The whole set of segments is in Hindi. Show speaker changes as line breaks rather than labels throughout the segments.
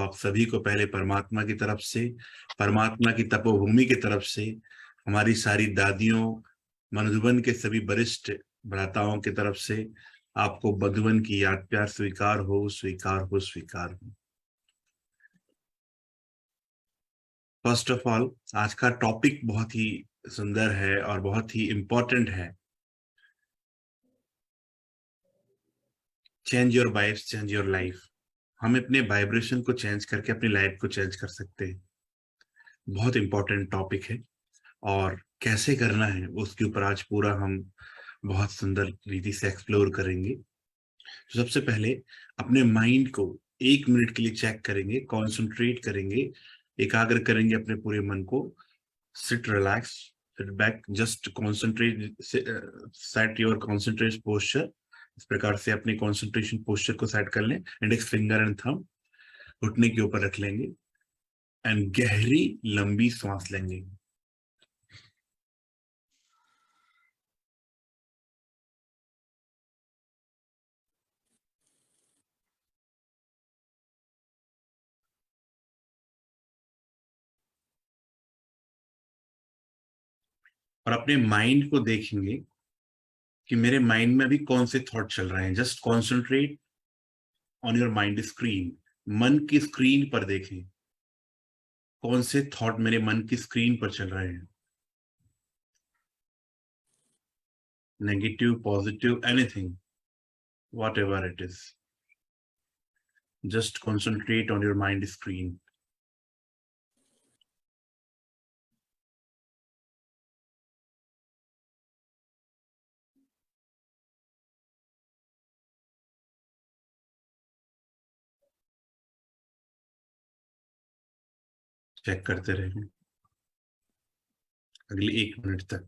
आप सभी को पहले परमात्मा की तरफ से, परमात्मा की तपोभूमि की तरफ से, हमारी सारी दादियों, मधुबन के सभी वरिष्ठ भ्राताओं की तरफ से आपको मधुबन की याद प्यार स्वीकार हो, स्वीकार हो, स्वीकार हो। फर्स्ट ऑफ ऑल, आज का टॉपिक बहुत ही सुंदर है और बहुत ही इंपॉर्टेंट है। Change your vibes, change your life. हम अपने वाइब्रेशन को चेंज करके अपनी लाइफ को चेंज कर सकते हैं। बहुत इंपॉर्टेंट टॉपिक है और कैसे करना है उसके ऊपर आज पूरा हम बहुत सुंदर रीति से एक्सप्लोर करेंगे। तो सबसे पहले अपने माइंड को 1 मिनट के लिए चेक करेंगे, कॉन्सेंट्रेट करेंगे, एकाग्र करेंगे अपने पूरे मन को। Seat relax, sit back, just concentrate, set your concentration posture. इस प्रकार से अपने कॉन्सेंट्रेशन पोस्चर को सेट कर लें। इंडेक्स फिंगर एंड थंब घुटने के ऊपर रख लेंगे एंड गहरी लंबी सांस लेंगे। और अपने माइंड को देखेंगे कि मेरे माइंड में अभी कौन से थॉट चल रहे हैं। Just concentrate on your mind screen. मन की स्क्रीन पर देखें कौन से थॉट मेरे मन की स्क्रीन पर चल रहे हैं। Negative, positive, anything, whatever it is, just concentrate on your mind screen. Check करते रहें अगले 1 मिनट तक।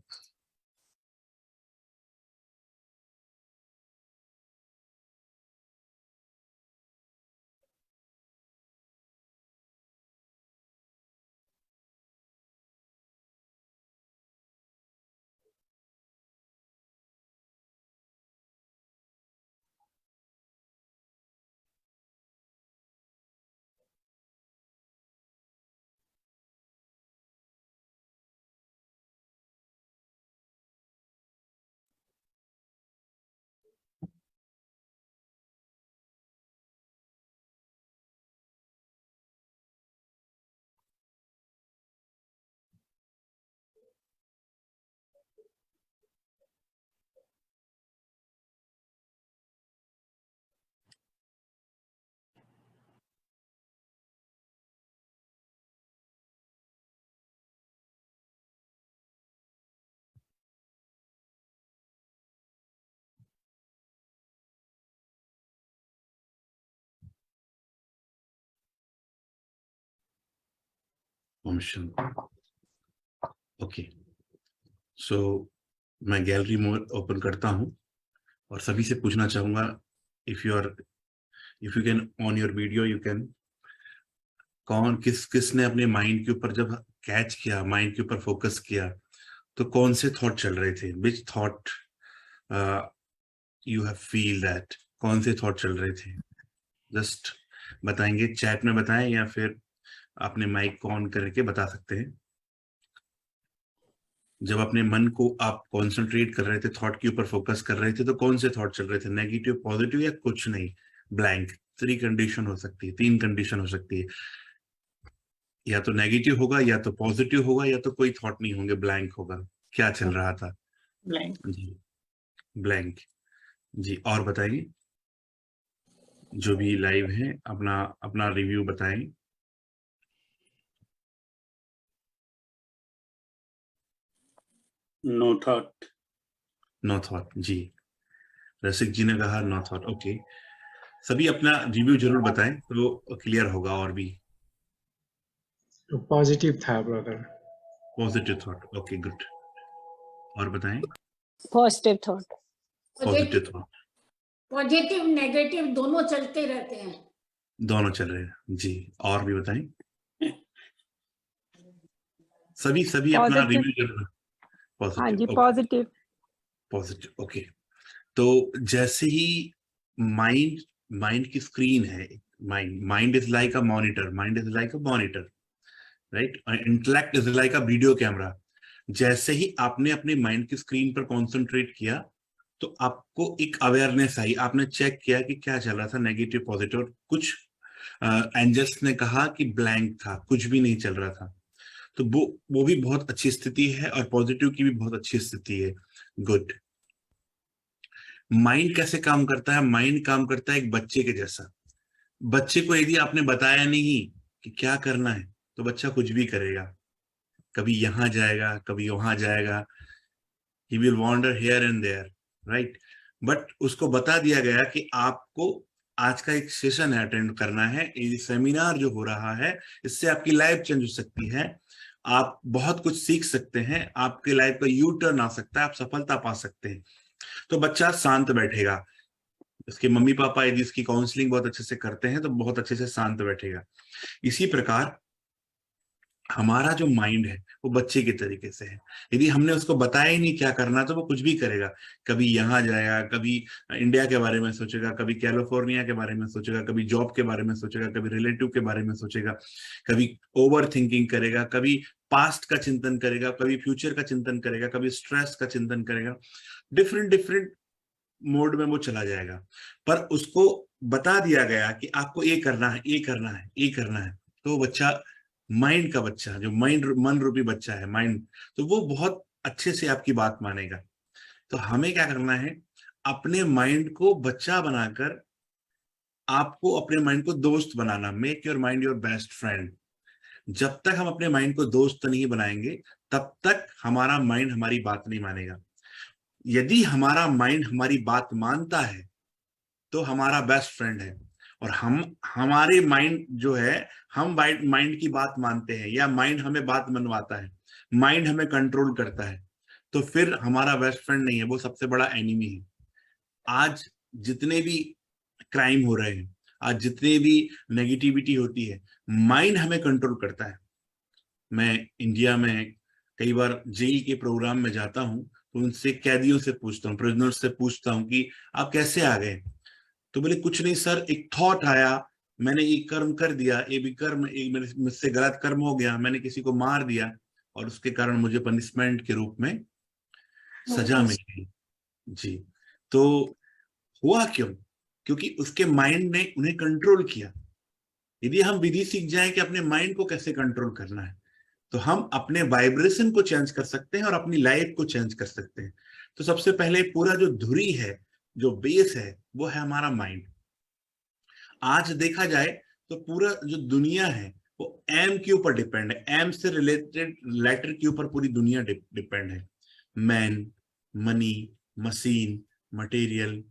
ओके, सो मैं गैलरी मोड ओपन करता हूं और सभी से पूछना चाहूंगा, if you can on your video, you can. कौन किसने अपने माइंड के ऊपर जब कैच किया, माइंड के ऊपर फोकस किया, तो कौन से थॉट चल रहे थे? Which thought you have feel that? कौन से थॉट चल रहे थे? जस्ट बताएंगे, चैट में बताएं या फिर अपने माइक को ऑन करके बता सकते हैं। जब अपने मन को आप कंसंट्रेट कर रहे थे, थॉट के ऊपर फोकस कर रहे थे, तो कौन से थॉट चल रहे थे? नेगेटिव, पॉजिटिव या कुछ नहीं, ब्लैंक? 3 कंडीशन हो सकती है, 3 कंडीशन हो सकती है। या तो नेगेटिव होगा, या तो पॉजिटिव होगा, या तो कोई थॉट नहीं होंगे, ब्लैंक होगा। क्या चल रहा था?
ब्लैंक।
जी, ब्लैंक। जी, और बताइए, जो भी लाइव है अपना अपना रिव्यू बताएं।
No thought.
No thought. जी, रसिक जी ने कहा नो थॉट। ओके, सभी अपना रिव्यू जरूर बताएं तो क्लियर होगा। और भी
तो पॉजिटिव था brother.
Positive thought, okay good. और बताएं।
Positive thought.
Positive thought.
Positive negative दोनों चलते रहते हैं।
दोनों चल रहे हैं जी। और भी बताएं। सभी अपना रिव्यू जरूर।
हाँ जी,
पॉजिटिव,
पॉजिटिव।
Positive, okay. तो जैसे ही माइंड की स्क्रीन है, Mind is like a monitor. Mind is like a monitor, right? Intellect is like a video camera. जैसे ही आपने अपनी माइंड की स्क्रीन पर कॉन्सेंट्रेट किया तो आपको एक अवेयरनेस आई, आपने चेक किया कि क्या चल रहा था, नेगेटिव पॉजिटिव। कुछ एंजल्स ने कहा कि ब्लैंक था, कुछ भी नहीं चल रहा था। तो वो भी बहुत अच्छी स्थिति है और पॉजिटिव की भी बहुत अच्छी स्थिति है। गुड। माइंड कैसे काम करता है? माइंड काम करता है एक बच्चे के जैसा। बच्चे को यदि आपने बताया नहीं कि क्या करना है तो बच्चा कुछ भी करेगा, कभी यहां जाएगा, कभी वहां जाएगा, he will wander here and there, right? But उसको बता दिया गया कि आपको आज का एक सेशन अटेंड करना है, ये सेमिनार जो हो रहा है इससे आपकी लाइफ चेंज हो सकती है, आप बहुत कुछ सीख सकते हैं, आपके लाइफ का यू टर्न आ सकता है, आप सफलता पा सकते हैं। तो बच्चा शांत बैठेगा। इसके मम्मी पापा यदि इसकी काउंसलिंग बहुत अच्छे से करते हैं तो बहुत अच्छे से शांत बैठेगा। इसी प्रकार हमारा जो माइंड है वो बच्चे के तरीके से है। यदि हमने उसको बताया ही नहीं क्या करना तो वो कुछ भी करेगा, कभी यहाँ जाएगा, कभी इंडिया के बारे में सोचेगा, कभी कैलिफोर्निया के बारे में सोचेगा, कभी जॉब के बारे में सोचेगा, कभी रिलेटिव के बारे में सोचेगा, कभी ओवर थिंकिंग करेगा, कभी पास्ट का चिंतन करेगा, कभी फ्यूचर का चिंतन करेगा, कभी स्ट्रेस का चिंतन करेगा। डिफरेंट डिफरेंट मोड में वो चला जाएगा। पर उसको बता दिया गया कि आपको ये करना है, ये करना है, ये करना है, तो बच्चा, माइंड का बच्चा, जो माइंड मन रूपी बच्चा है, माइंड, तो वो बहुत अच्छे से आपकी बात मानेगा। तो हमें क्या करना है? अपने माइंड को बच्चा बनाकर आपको अपने माइंड को दोस्त बनाना। Make your mind your best friend. जब तक हम अपने माइंड को दोस्त नहीं बनाएंगे तब तक हमारा माइंड हमारी बात नहीं मानेगा। यदि हमारा माइंड हमारी बात मानता है तो हमारा बेस्ट फ्रेंड है। और हमारे माइंड जो है, हम माइंड की बात मानते हैं या माइंड हमें बात मनवाता है, माइंड हमें कंट्रोल करता है, तो फिर हमारा बेस्ट फ्रेंड नहीं है, वो सबसे बड़ा एनिमी है। आज जितने भी क्राइम हो रहे हैं, आज जितने भी नेगेटिविटी होती है, माइंड हमें कंट्रोल करता है। मैं इंडिया में कई बार जेल के प्रोग्राम में जाता हूँ तो उनसे, कैदियों से पूछता हूँ, प्रिजनर्स से पूछता हूँ कि आप कैसे आ गए? तो बोले कुछ नहीं सर, एक थॉट आया, मैंने ये कर्म कर दिया, ये भी कर्म, एक मुझसे गलत कर्म हो गया, मैंने किसी को मार दिया और उसके कारण मुझे पनिशमेंट के रूप में सजा मिल गई। जी। तो हुआ क्यों? क्योंकि उसके माइंड ने उन्हें कंट्रोल किया। यदि हम विधि सीख जाएं कि अपने माइंड को कैसे कंट्रोल करना है तो हम अपने वाइब्रेशन को चेंज कर सकते हैं और अपनी लाइफ को चेंज कर सकते हैं। तो सबसे पहले पूरा जो धुरी है, जो बेस है, वो है हमारा माइंड। आज देखा जाए तो पूरा जो दुनिया है वो एम के ऊपर डिपेंड है। एम से रिलेटेड लेटर के ऊपर पूरी दुनिया डिपेंड है। Man, money, machine, material,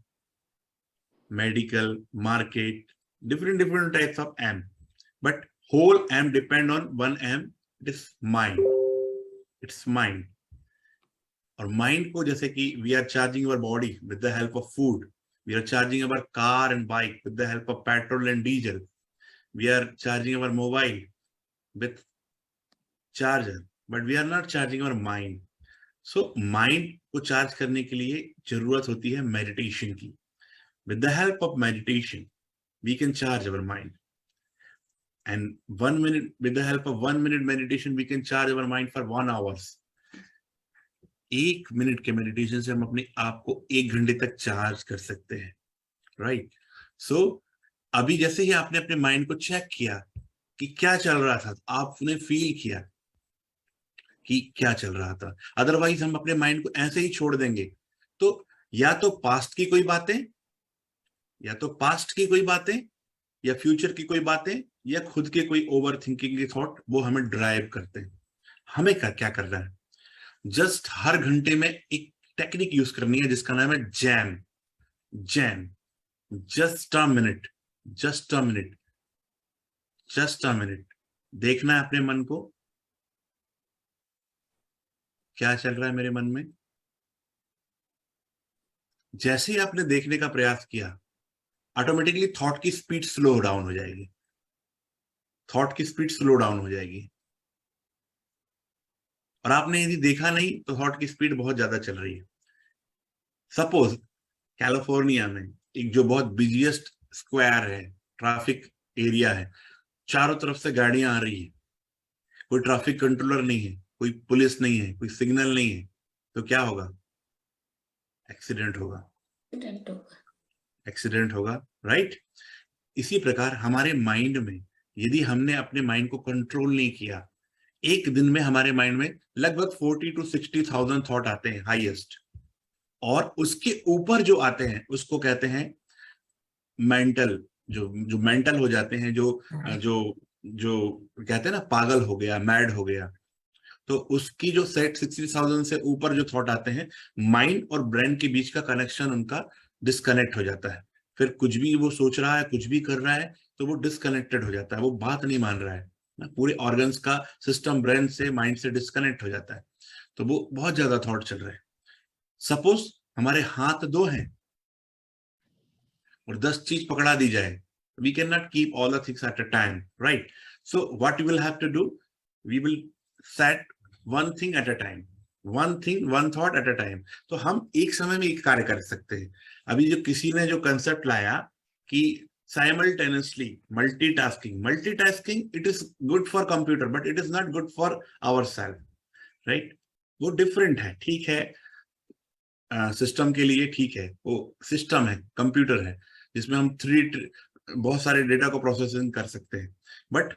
medical, market, different types of M, but whole M depend on one M, it is mind. It's mind. और माइंड को, जैसे कि we are charging our body with the help of food, we are charging our car and bike with the help of petrol and diesel, we are charging our mobile with charger, but we are not charging our mind. So mind को चार्ज करने के लिए जरूरत होती है मेडिटेशन की। With the help of meditation we can charge our mind, and 1 minute, with the help of 1 minute meditation we can charge our mind for 1 hour. 1 minute के मेडिटेशन से हम अपने आप को 1 घंटे तक चार्ज कर सकते हैं, राइट? सो अभी जैसे ही आपने अपने माइंड को चेक किया कि क्या चल रहा था, आपने फील किया कि क्या चल रहा था। अदरवाइज हम अपने माइंड को ऐसे ही छोड़ देंगे तो या तो पास्ट की कोई बातें, या तो पास्ट की कोई बातें, या फ्यूचर की कोई बातें, या खुद के कोई ओवर थिंकिंग के थॉट, वो हमें ड्राइव करते हैं। हमें क्या करना है? जस्ट हर घंटे में एक टेक्निक यूज करनी है जिसका नाम है jam. Jam, just a minute, just a minute, just a minute. देखना है अपने मन को, क्या चल रहा है मेरे मन में। जैसे ही आपने देखने का प्रयास किया, ऑटोमेटिकली थॉट की स्पीड स्लो डाउन हो जाएगी, थॉट की स्पीड स्लो डाउन हो जाएगी। और आपने यदि देखा नहीं तो थॉट की स्पीड बहुत ज्यादा चल रही है। सपोज कैलिफोर्निया में एक जो बहुत बिजिएस्ट स्क्वायर है, ट्रैफिक एरिया है, चारों तरफ से गाड़ियां आ रही है, कोई ट्रैफिक कंट्रोलर नहीं है, कोई पुलिस नहीं है, कोई सिग्नल नहीं है, तो क्या होगा? एक्सीडेंट होगा,
एक्सीडेंट होगा।
एक्सीडेंट होगा, राइट। इसी प्रकार हमारे माइंड में यदि हमने अपने माइंड को कंट्रोल नहीं किया, एक दिन में हमारे माइंड में लगभग 40 to 60,000 थॉट आते हैं हाईएस्ट, और उसके ऊपर जो आते हैं उसको कहते हैं मेंटल, जो मेंटल हो जाते हैं, जो जो कहते हैं ना पागल हो गया, मैड हो गया। तो उसकी जो सेट 60,000 से ऊपर जो थॉट आते हैं, माइंड और ब्रेन के बीच का कनेक्शन उनका डिस्कनेक्ट हो जाता है। फिर कुछ भी वो सोच रहा है, कुछ भी कर रहा है, तो वो डिस्कनेक्टेड हो जाता है, वो बात नहीं मान रहा है ना, पूरे ऑर्गन्स का सिस्टम ब्रेन से, माइंड से डिस्कनेक्ट हो जाता है। तो वो बहुत ज्यादा थॉट चल रहे हैं। सपोज हमारे हाथ दो हैं और 10 चीज पकड़ा दी जाए, we cannot keep all the things at a time, right? So what we will have to do, we will set one thing at a time, one thing, one thought at a time. तो हम एक समय में एक कार्य कर सकते हैं। अभी जो किसी ने जो कंसेप्ट लाया कि simultaneously multitasking, it is good for computer but it is not good for ourselves, right? वो डिफरेंट है, ठीक है, सिस्टम के लिए ठीक है, वो सिस्टम है, कंप्यूटर है जिसमें हम बहुत सारे डेटा को प्रोसेसिंग कर सकते हैं। बट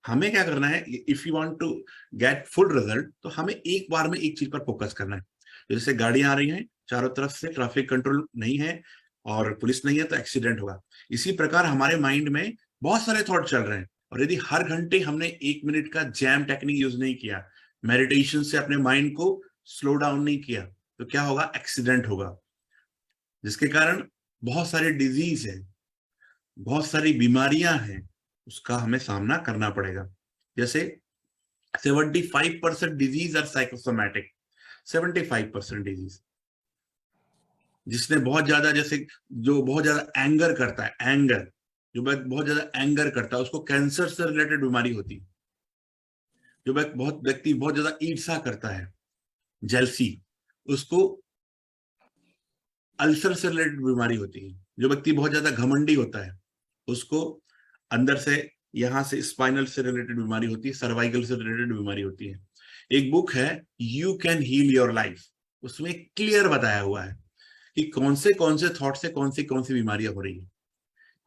हमें क्या करना है, if you want to get full result, तो हमें एक बार में एक चीज पर फोकस करना है। जैसे गाड़ियां आ रही हैं चारों तरफ से, ट्रैफिक कंट्रोल नहीं है और पुलिस नहीं है, तो एक्सीडेंट होगा। इसी प्रकार हमारे माइंड में बहुत सारे थॉट चल रहे हैं, और यदि हर घंटे हमने 1 मिनट का जैम टेक्निक यूज नहीं किया, मेडिटेशन से अपने माइंड को स्लो डाउन नहीं किया, तो क्या होगा? एक्सीडेंट होगा, जिसके कारण बहुत सारे डिजीज है, बहुत सारी बीमारियां हैं, उसका हमें सामना करना पड़ेगा। जैसे 75% डिजीज आर साइकोसोमैटिक, 75% डिजीज। जिसने बहुत ज्यादा, जैसे जो बहुत ज्यादा एंगर करता है, एंगर, जो बहुत ज्यादा एंगर करता है उसको कैंसर से रिलेटेड बीमारी होती है। जो व्यक्ति बहुत ज्यादा ईर्ष्या करता है, जेलसी, उसको अल्सर से रिलेटेड बीमारी होती है। जो व्यक्ति बहुत ज्यादा घमंडी होता है उसको अंदर से, यहां से स्पाइनल से रिलेटेड बीमारी होती है, सर्वाइकल से रिलेटेड बीमारी होती है। एक बुक है you can heal your life, उसमें क्लियर बताया हुआ है कि कौन से थॉट से कौन सी बीमारियां हो रही है,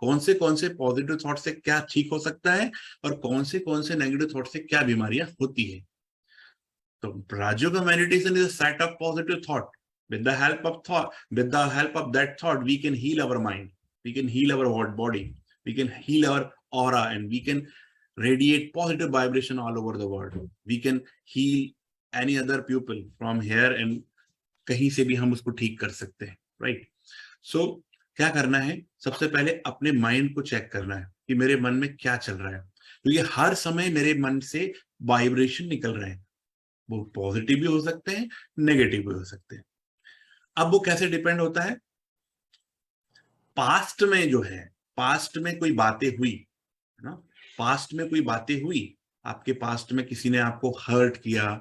कौन से पॉजिटिव थॉट से क्या ठीक हो सकता है, और कौन से नेगेटिव थॉट से क्या बीमारियां होती है। तो Rajyoga meditation is a set of positive thought. With the help of that thought, we can heal our mind, we can heal our body, we can heal our aura, and we can radiate positive vibration all over the world. We can heal any other people from here, and कहीं से भी हम उसको ठीक कर सकते हैं, right? So क्या करना है? सबसे पहले अपने माइंड को चेक करना है कि मेरे मन में क्या चल रहा है, क्योंकि हर समय मेरे मन से वाइब्रेशन निकल रहे हैं, वो पॉजिटिव भी हो सकते हैं, नेगेटिव भी हो सकते हैं। अब वो कैसे डिपेंड होता है? पास्ट में जो है, पास्ट में कोई बातें हुई है ना, पास्ट में कोई बातें हुई, आपके पास्ट में किसी ने आपको हर्ट किया,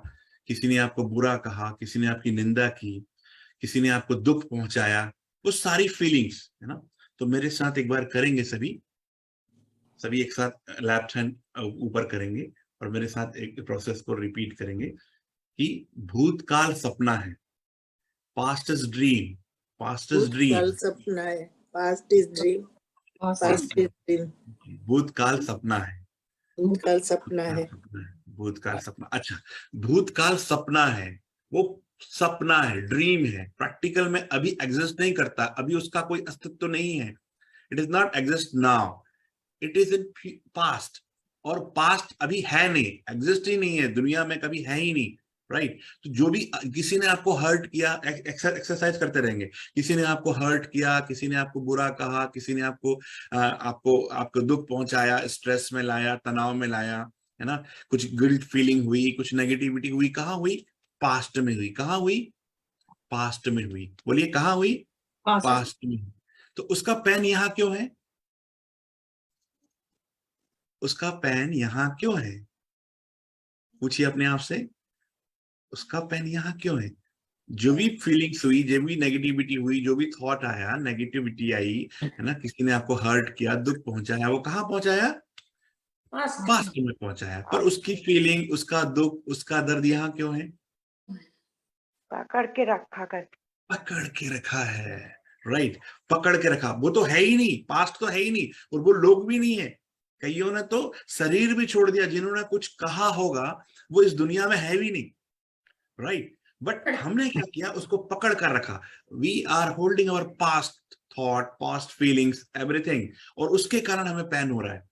किसी ने आपको बुरा कहा, किसी ने आपकी निंदा की, किसी ने आपको दुख पहुंचाया, वो सारी फीलिंग्स है ना। तो मेरे साथ एक बार करेंगे, सभी एक साथ लेफ्ट हैंड ऊपर करेंगे और मेरे साथ एक प्रोसेस को रिपीट करेंगे कि भूतकाल सपना है, past is dream, past is dream,
भूतकाल सपना है, past is dream, past is dream,
भूतकाल सपना है,
भूतकाल सपना है,
भूतकाल सपना। अच्छा, भूतकाल सपना है, वो सपना है, ड्रीम है, प्रैक्टिकल में अभी एग्जिस्ट नहीं करता, अभी उसका कोई अस्तित्व नहीं है। It is not exist now, it is in past, और पास्ट अभी है नहीं, एग्जिस्ट ही नहीं है, दुनिया में कभी है ही नहीं, राइट? तो जो भी किसी ने आपको हर्ट किया, एक्सरसाइज करते रहेंगे, किसी ने आपको हर्ट किया, किसी ने आपको बुरा कहा, किसी ने आपको दुख पहुंचाया, स्ट्रेस में लाया, तनाव में लाया, है ना, कुछ गिल्ट फीलिंग हुई, कुछ नेगेटिविटी हुई, कहाँ हुई? पास्ट में हुई। कहाँ हुई? पास्ट में हुई। बोलिए, कहाँ हुई? पास्ट में। तो उसका पेन यहाँ क्यों है? उसका पेन यहाँ क्यों है? पूछिए अपने आप से, उसका पेन यहाँ क्यों है? जो भी फीलिंग्स हुई, जो भी नेगेटिविटी हुई, जो भी थॉट आया, नेगेटिविटी आई, है ना, किसी ने आपको हर्ट किया, दुख पहुंचाया, वो कहाँ पहुंचाया? पास्ट में पहुंचाया। पर उसकी फीलिंग, उसका दुख, उसका दर्द यहाँ क्यों है?
पकड़ के रखा कर।
पकड़ के रखा है, राइट। पकड़ के रखा, वो तो है ही नहीं, पास्ट तो है ही नहीं, और वो लोग भी नहीं है। कईयों ने तो शरीर भी छोड़ दिया, जिन्होंने कुछ कहा होगा वो इस दुनिया में है भी नहीं, राइट। बट हमने क्या किया? उसको पकड़ कर रखा। We are holding our past thought, past feelings, everything, और उसके कारण हमें पेन हो रहा है।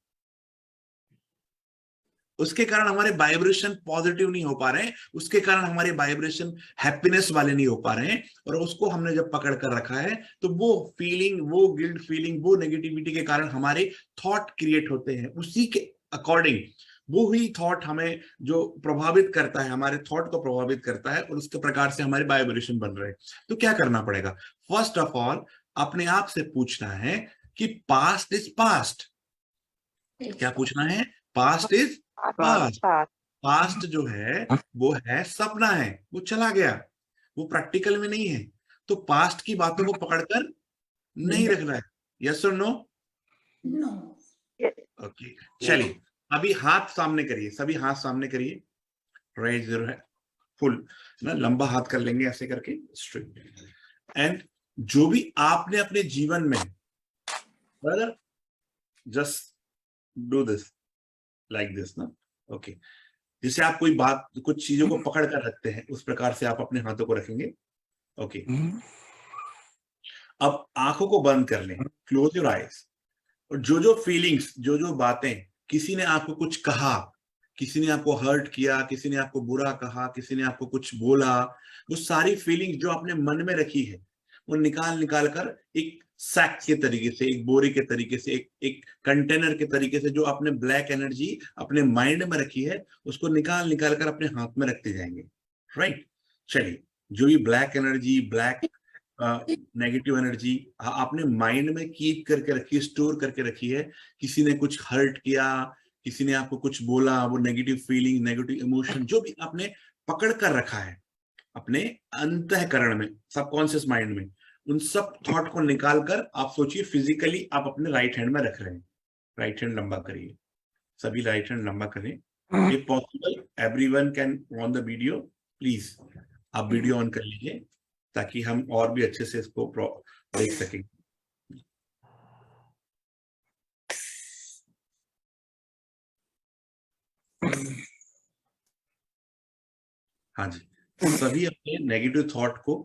उसके कारण हमारे वाइब्रेशन पॉजिटिव नहीं हो पा रहे हैं, उसके कारण हमारे वाइब्रेशन हैप्पीनेस वाले नहीं हो पा रहे हैं। और उसको हमने जब पकड़ कर रखा है तो वो फीलिंग, वो गिल्ट फीलिंग, वो नेगेटिविटी के कारण हमारे थॉट क्रिएट होते हैं। उसी के अकॉर्डिंग वो ही थॉट हमें जो प्रभावित करता है, हमारे थॉट को प्रभावित करता है, और उसके प्रकार से हमारे वाइब्रेशन बन रहे हैं। तो क्या करना पड़ेगा? फर्स्ट ऑफ ऑल अपने आप से पूछना है कि पास्ट इज पास्ट। क्या पूछना है? Past is past. पास्ट जो है वो है सपना है, वो चला गया, वो प्रैक्टिकल में नहीं है। तो पास्ट की बातों को पकड़कर नहीं रखना है। यस और नो?
नो।
ओके, चलिए अभी हाथ सामने करिए, सभी हाथ सामने करिए। राइट जरूर है, फुल ना, लंबा हाथ कर लेंगे ऐसे करके, स्ट्रेट। एंड जो भी आपने अपने जीवन में, brother just do this like this ना, ओके। जैसे आप कोई बात, कुछ चीजों को पकड़ कर रखते हैं, उस प्रकार से आप अपने हाथों को रखेंगे, ओके। अब आंखों को बंद कर लें, क्लोज योर आईज। और जो जो फीलिंग्स, जो जो बातें, किसी ने आपको कुछ कहा, किसी ने आपको हर्ट किया, किसी ने आपको बुरा कहा, किसी ने आपको कुछ बोला, वो सारी फीलिंग्स जो आपने मन में रखी है, वो निकाल निकाल कर एक सैक के तरीके से, एक बोरी के तरीके से, एक कंटेनर के तरीके से, जो आपने ब्लैक एनर्जी अपने माइंड में रखी है, उसको निकाल निकाल कर अपने हाथ में रखते जाएंगे, राइट। चलिए, जो भी black energy, black negative energy आपने माइंड में कीप करके रखी है, स्टोर करके रखी है, किसी ने कुछ हर्ट किया, किसी ने आपको कुछ बोला, वो नेगेटिव फीलिंग, नेगेटिव इमोशन जो भी आपने पकड़ कर रखा है अपने अंतःकरण में, सबकॉन्शियस माइंड में, उन सब थॉट को निकालकर आप सोचिए फिजिकली आप अपने राइट हैंड में रख रहे हैं। राइट हैंड लंबा करिए, सभी राइट हैंड लंबा करें। If possible everyone can on the video, please आप वीडियो ऑन कर लीजिए ताकि हम और भी अच्छे से इसको देख सकें। हाँ जी, सभी अपने नेगेटिव थॉट को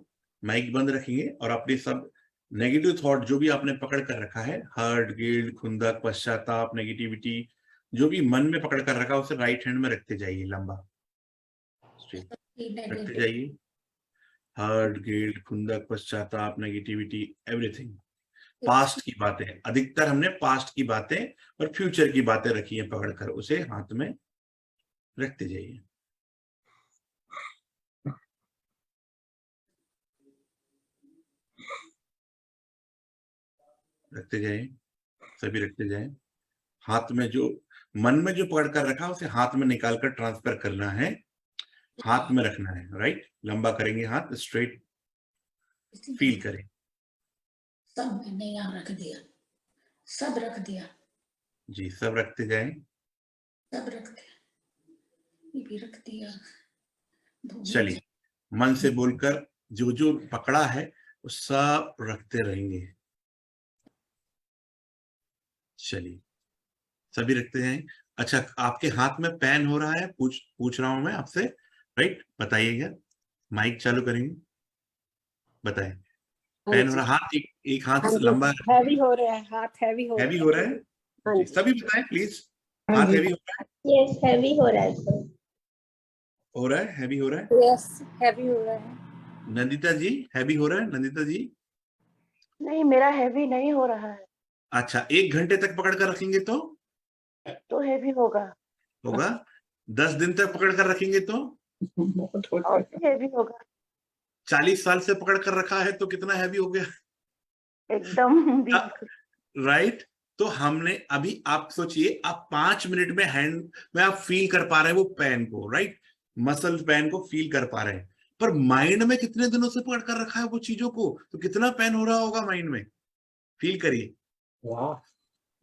माइक बंद रखेंगे और अपने सब नेगेटिव थॉट जो भी आपने पकड़ कर रखा है, हर्ट, गिल्ट, खुंदक, पश्चाताप, नेगेटिविटी, जो भी मन में पकड़ कर रखा उसे राइट हैंड में रखते जाइए, लंबा रखते जाइए। हर्ट, गिल्ट, खुंदक, पश्चाताप, नेगेटिविटी, एवरीथिंग, पास्ट की बातें, अधिकतर हमने पास्ट की बातें और फ्यूचर की बातें रखी हैं पकड़कर, उसे हाथ में रखते जाइए। रखते जाएं, सभी रखते जाएं। हाथ में जो मन में जो पकड़ कर रखा उसे हाथ में निकालकर ट्रांसफर करना है, हाथ में रखना है, राइट। लंबा करेंगे हाथ, स्ट्रेट फील करें।
सब मैंने यहाँ रख दिया, सब रख दिया
जी, सब रखते जाएं,
सब रख दिया, ये भी रख दिया।
चलिए मन से बोलकर जो जो पकड़ा है वो सब रखते रहेंगे। चलिए सभी रखते जाएं। अच्छा, आपके हाथ में पेन हो रहा है, पूछ रहा हूं मैं आपसे, राइट, बताइएगा। माइक चालू करेंगे, बताएं। पेन हो रहा, हाथ एक हाथ लंबा,
हैवी हो रहा है, हाथ हैवी हो
हैवी हो रहा है,
हाँ जी।
सभी बताएं प्लीज, हाथ हैवी हो रहा है?
यस, हैवी हो रहा है सर।
हो रहा है, हैवी हो रहा है?
यस, हैवी हो रहा है।
नंदिता जी, हैवी हो रहा है नंदिता जी?
नहीं, मेरा हैवी नहीं हो रहा है।
अच्छा, 1 घंटे तक पकड़ कर रखेंगे तो
हैवी होगा।
होगा। 10 दिन तक पकड़ कर रखेंगे तो
और भी हैवी होगा।
40 साल से पकड़ कर रखा है तो कितना हैवी हो गया?
एकदम
राइट। तो हमने अभी, आप सोचिए, आप 5 मिनट में हैंड में आप फील कर पा रहे हैं वो पेन को, राइट, मसल पेन को फील कर पा रहे हैं। पर माइंड में कितने दिनों से पकड़ कर रखा है वो चीजों को, तो कितना पेन हो रहा होगा माइंड में, फील करिए।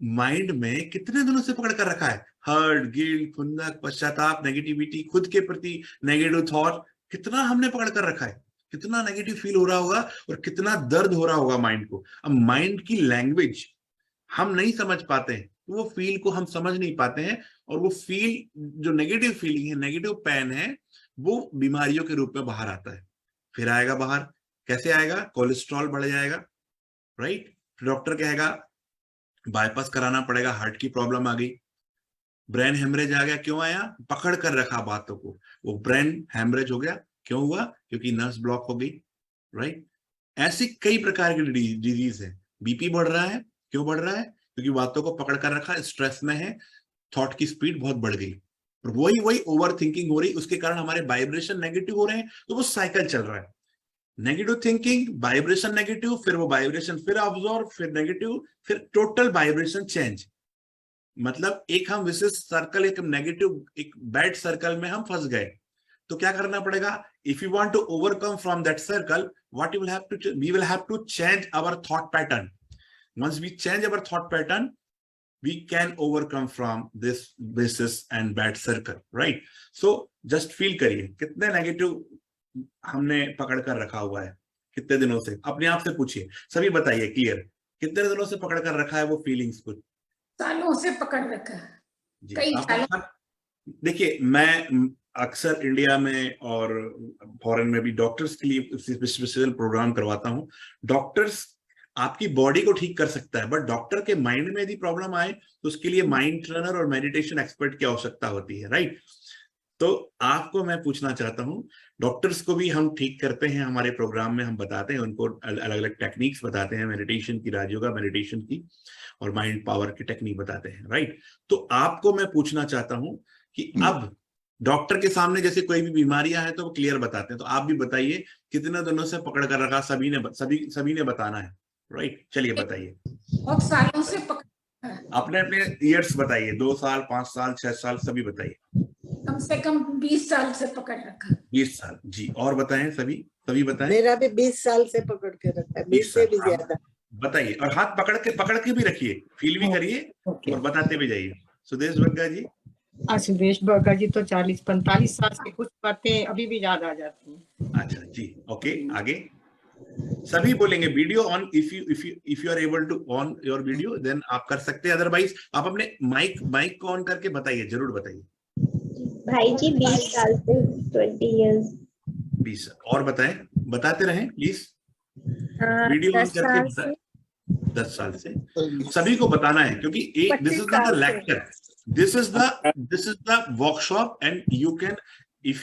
माइंड में कितने दिनों से पकड़ कर रखा है, हर्ट, गिल्ट, खुंदक, पश्चाताप, नेगेटिविटी, खुद के प्रति नेगेटिव थॉट, कितना हमने पकड़ कर रखा है, कितना नेगेटिव फील हो रहा होगा और कितना दर्द हो रहा होगा माइंड को। अब माइंड की लैंग्वेज हम नहीं समझ पाते हैं, वो फील को हम समझ नहीं पाते हैं, और वो फील जो नेगेटिव फीलिंग है, नेगेटिव पेन है, वो बीमारियों के रूप में बाहर आता है। फिर आएगा बाहर, कैसे आएगा, कोलेस्ट्रॉल बढ़ जाएगा, राइट, डॉक्टर कहेगा बाईपास कराना पड़ेगा, हार्ट की प्रॉब्लम आ गई, ब्रेन हेमरेज आ गया, क्यों आया, पकड़ कर रखा बातों को, वो ब्रेन हेमरेज हो गया, क्यों हुआ, क्योंकि नर्व्स ब्लॉक हो गई, राइट। ऐसी कई प्रकार की डिजीज है। बीपी बढ़ रहा है, क्यों बढ़ रहा है, क्योंकि बातों को पकड़ कर रखा, स्ट्रेस में है, थॉट की स्पीड बहुत बढ़ गई, और वही ओवर थिंकिंग हो रही, उसके कारण हमारे वाइब्रेशन नेगेटिव हो रहे हैं, तो वो साइकिल चल रहा है, नेगेटिव थिंकिंग, वाइब्रेशन नेगेटिव, फिर वो वाइब्रेशन फिर ऑब्जॉर्व, फिर नेगेटिव, फिर टोटल वाइब्रेशन चेंज। मतलब एक हम विशेष सर्कल, एक नेगेटिव, एक बैड सर्कल में हम फंस गए। तो क्या करना पड़ेगा, if you want to overcome from that circle, what you will have to, we will have to change our thought pattern. Once we change our thought pattern, we can overcome from this vicious and bad circle, right? So just feel करिए कितने नेगेटिव हमने पकड़ कर रखा हुआ है, कितने दिनों से, अपने आप से पूछिए, सभी बताइए क्लियर, कितने दिनों से पकड़ कर रखा है वो फीलिंग्स को?
सालों से पकड़ रखा है, कई सालों।
देखिए, मैं अक्सर इंडिया में और फॉरेन में भी डॉक्टर्स के लिए स्पेशल प्रोग्राम करवाता हूँ। डॉक्टर्स आपकी बॉडी को ठीक कर सकता है, बट डॉक्टर के माइंड में यदि प्रॉब्लम आए तो उसके लिए माइंड ट्रेनर और मेडिटेशन एक्सपर्ट की आवश्यकता होती है, राइट। तो आपको मैं पूछना चाहता हूं, डॉक्टर्स को भी हम ठीक करते हैं, हमारे प्रोग्राम में हम बताते हैं, उनको अलग अलग टेक्निक्स बताते हैं, मेडिटेशन की, राजयोगा मेडिटेशन की, और माइंड पावर की टेक्निक बताते हैं, राइट। तो आपको मैं पूछना चाहता हूं कि अब डॉक्टर के सामने जैसे कोई भी बीमारियां हैं तो वो क्लियर बताते हैं, तो आप भी बताइए कितने दिनों से पकड़ कर रखा, सभी ने बताना है, राइट। चलिए बताइए,
बहुत सालों से पकड़,
अपने अपने ईयर्स बताइए, 2 साल, 5 साल, 6 साल, सभी बताइए।
कम से कम 20 साल से पकड़ रखा।
20 साल, जी। और बताएं, सभी बताएं।
मेरा भी 20 साल से पकड़ के रखा है, 20 से भी ज्यादा।
बताइए, और हाथ पकड़ के भी रखिए, फील भी करिए और बताते भी जाइए। सुदेश बग्गा जी।
सुदेश बग्गा जी तो 40-45 साल से, कुछ बातें अभी भी याद आ जाती हैं।
अच्छा जी, ओके, आगे सभी बोलेंगे। Video on, if you are able to on your video then आप कर सकते हैं, अदरवाइज आप अपने माइक को ऑन करके बताइए, जरूर बताइए।
भाई जी 20 साल से, 20 इयर्स।
20। और बताएं, बताते रहें प्लीज, वीडियो ऑन करके बताएं। 10 साल से सभी को बताना है, क्योंकि this is not a lecture, this is the workshop, and you can, if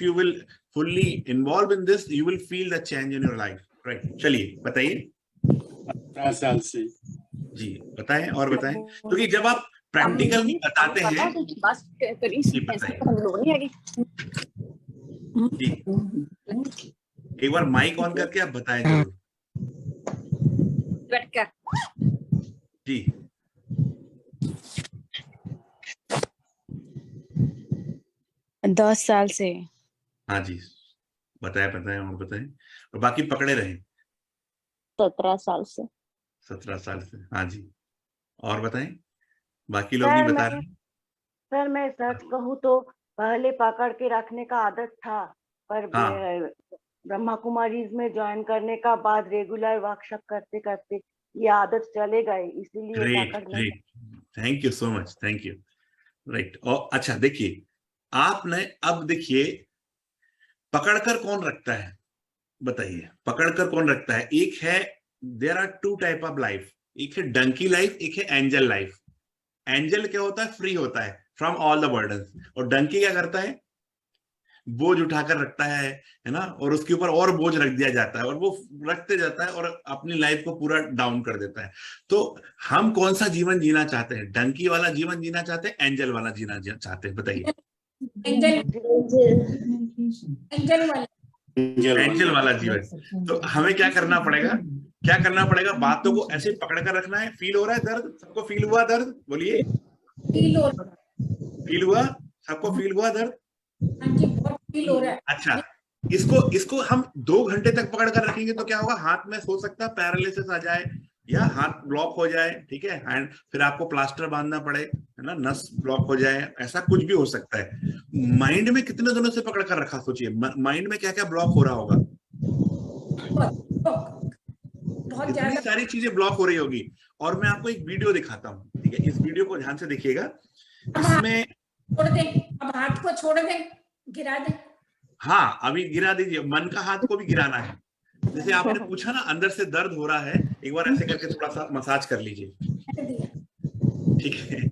you will fully involve in this, you will feel the change in your life, right? चलिए बताइए।
18 साल से।
जी बताएं, और बताएं, क्योंकि जब आप प्रैक्टिकल में बताते हैं, जी एक बार माइक ऑन करके आप बताएं जरूर जी।
10 साल से।
हाँ जी, बताएं और बताएं, और बाकी पकड़े रहें।
17 साल से।
17 साल से, हाँ जी। और बताएं, बाकी लोग नहीं बता रहे।
सर मैं सच कहूँ तो पहले पकड़ के रखने का आदत था, पर ब्रह्मा कुमारीज में ज्वाइन करने का बाद रेगुलर वर्कशॉप करते करते ये आदत चले गए, इसीलिए पकड़ने।
Thank you so much, thank you, right. और अच्छा देखिए, आपने अब देखिए, पकड़कर कौन रखता है, बताइए, पकड़कर कौन रखता है? एक है, there are 2 type of life, एक है डंकी लाइफ, एक है एंजल लाइफ। एंजल क्या होता है? फ्री होता है फ्रॉम ऑल द बर्डन्स, और डंकी क्या करता है? बोझ उठाकर रखता है ना, और उसके ऊपर और बोझ रख दिया जाता है, और वो रखते जाता है और अपनी लाइफ को पूरा डाउन कर देता है। तो हम कौन सा जीवन जीना चाहते हैं? डंकी वाला जीवन जीना चाहते हैं, एंजल वाला जीना चाहते हैं? बताइए। एंजल वाला जीवन। तो हमें क्या करना पड़ेगा? बातों को ऐसे पकड़ कर रखना है। फील हो रहा है दर्द? सबको फील हुआ दर्द? बोलिए, फील हुआ? सबको फील हुआ दर्द?
फील हो रहा है।
अच्छा, इसको हम 2 घंटे तक पकड़ कर रखेंगे तो क्या होगा, हाथ में हो सकता है पैरालिसिस आ जाए या हाथ ब्लॉक हो जाए, ठीक है, एंड फिर आपको प्लास्टर बांधना पड़े, है ना, नस ब्लॉक हो जाए, ऐसा कुछ भी हो सकता है। माइंड में कितने दिनों से पकड़ कर रखा, सोचिए माइंड में क्या क्या ब्लॉक हो रहा होगा,
बहुत
इतनी
ज्यादा।
सारी चीजें ब्लॉक हो रही होगी। और मैं आपको एक वीडियो दिखाता हूँ, ठीक है, इस वीडियो को ध्यान से देखिएगा। इसमें
छोड़ दे, अब हाथ को छोड़ दे, गिरा दे।
हाँ, अभी गिरा दीजिए, मन का हाथ को भी गिराना है। जैसे आपने पूछा ना, अंदर से दर्द हो रहा है, एक बार ऐसे करके थोड़ा सा मसाज कर लीजिए, ठीक है।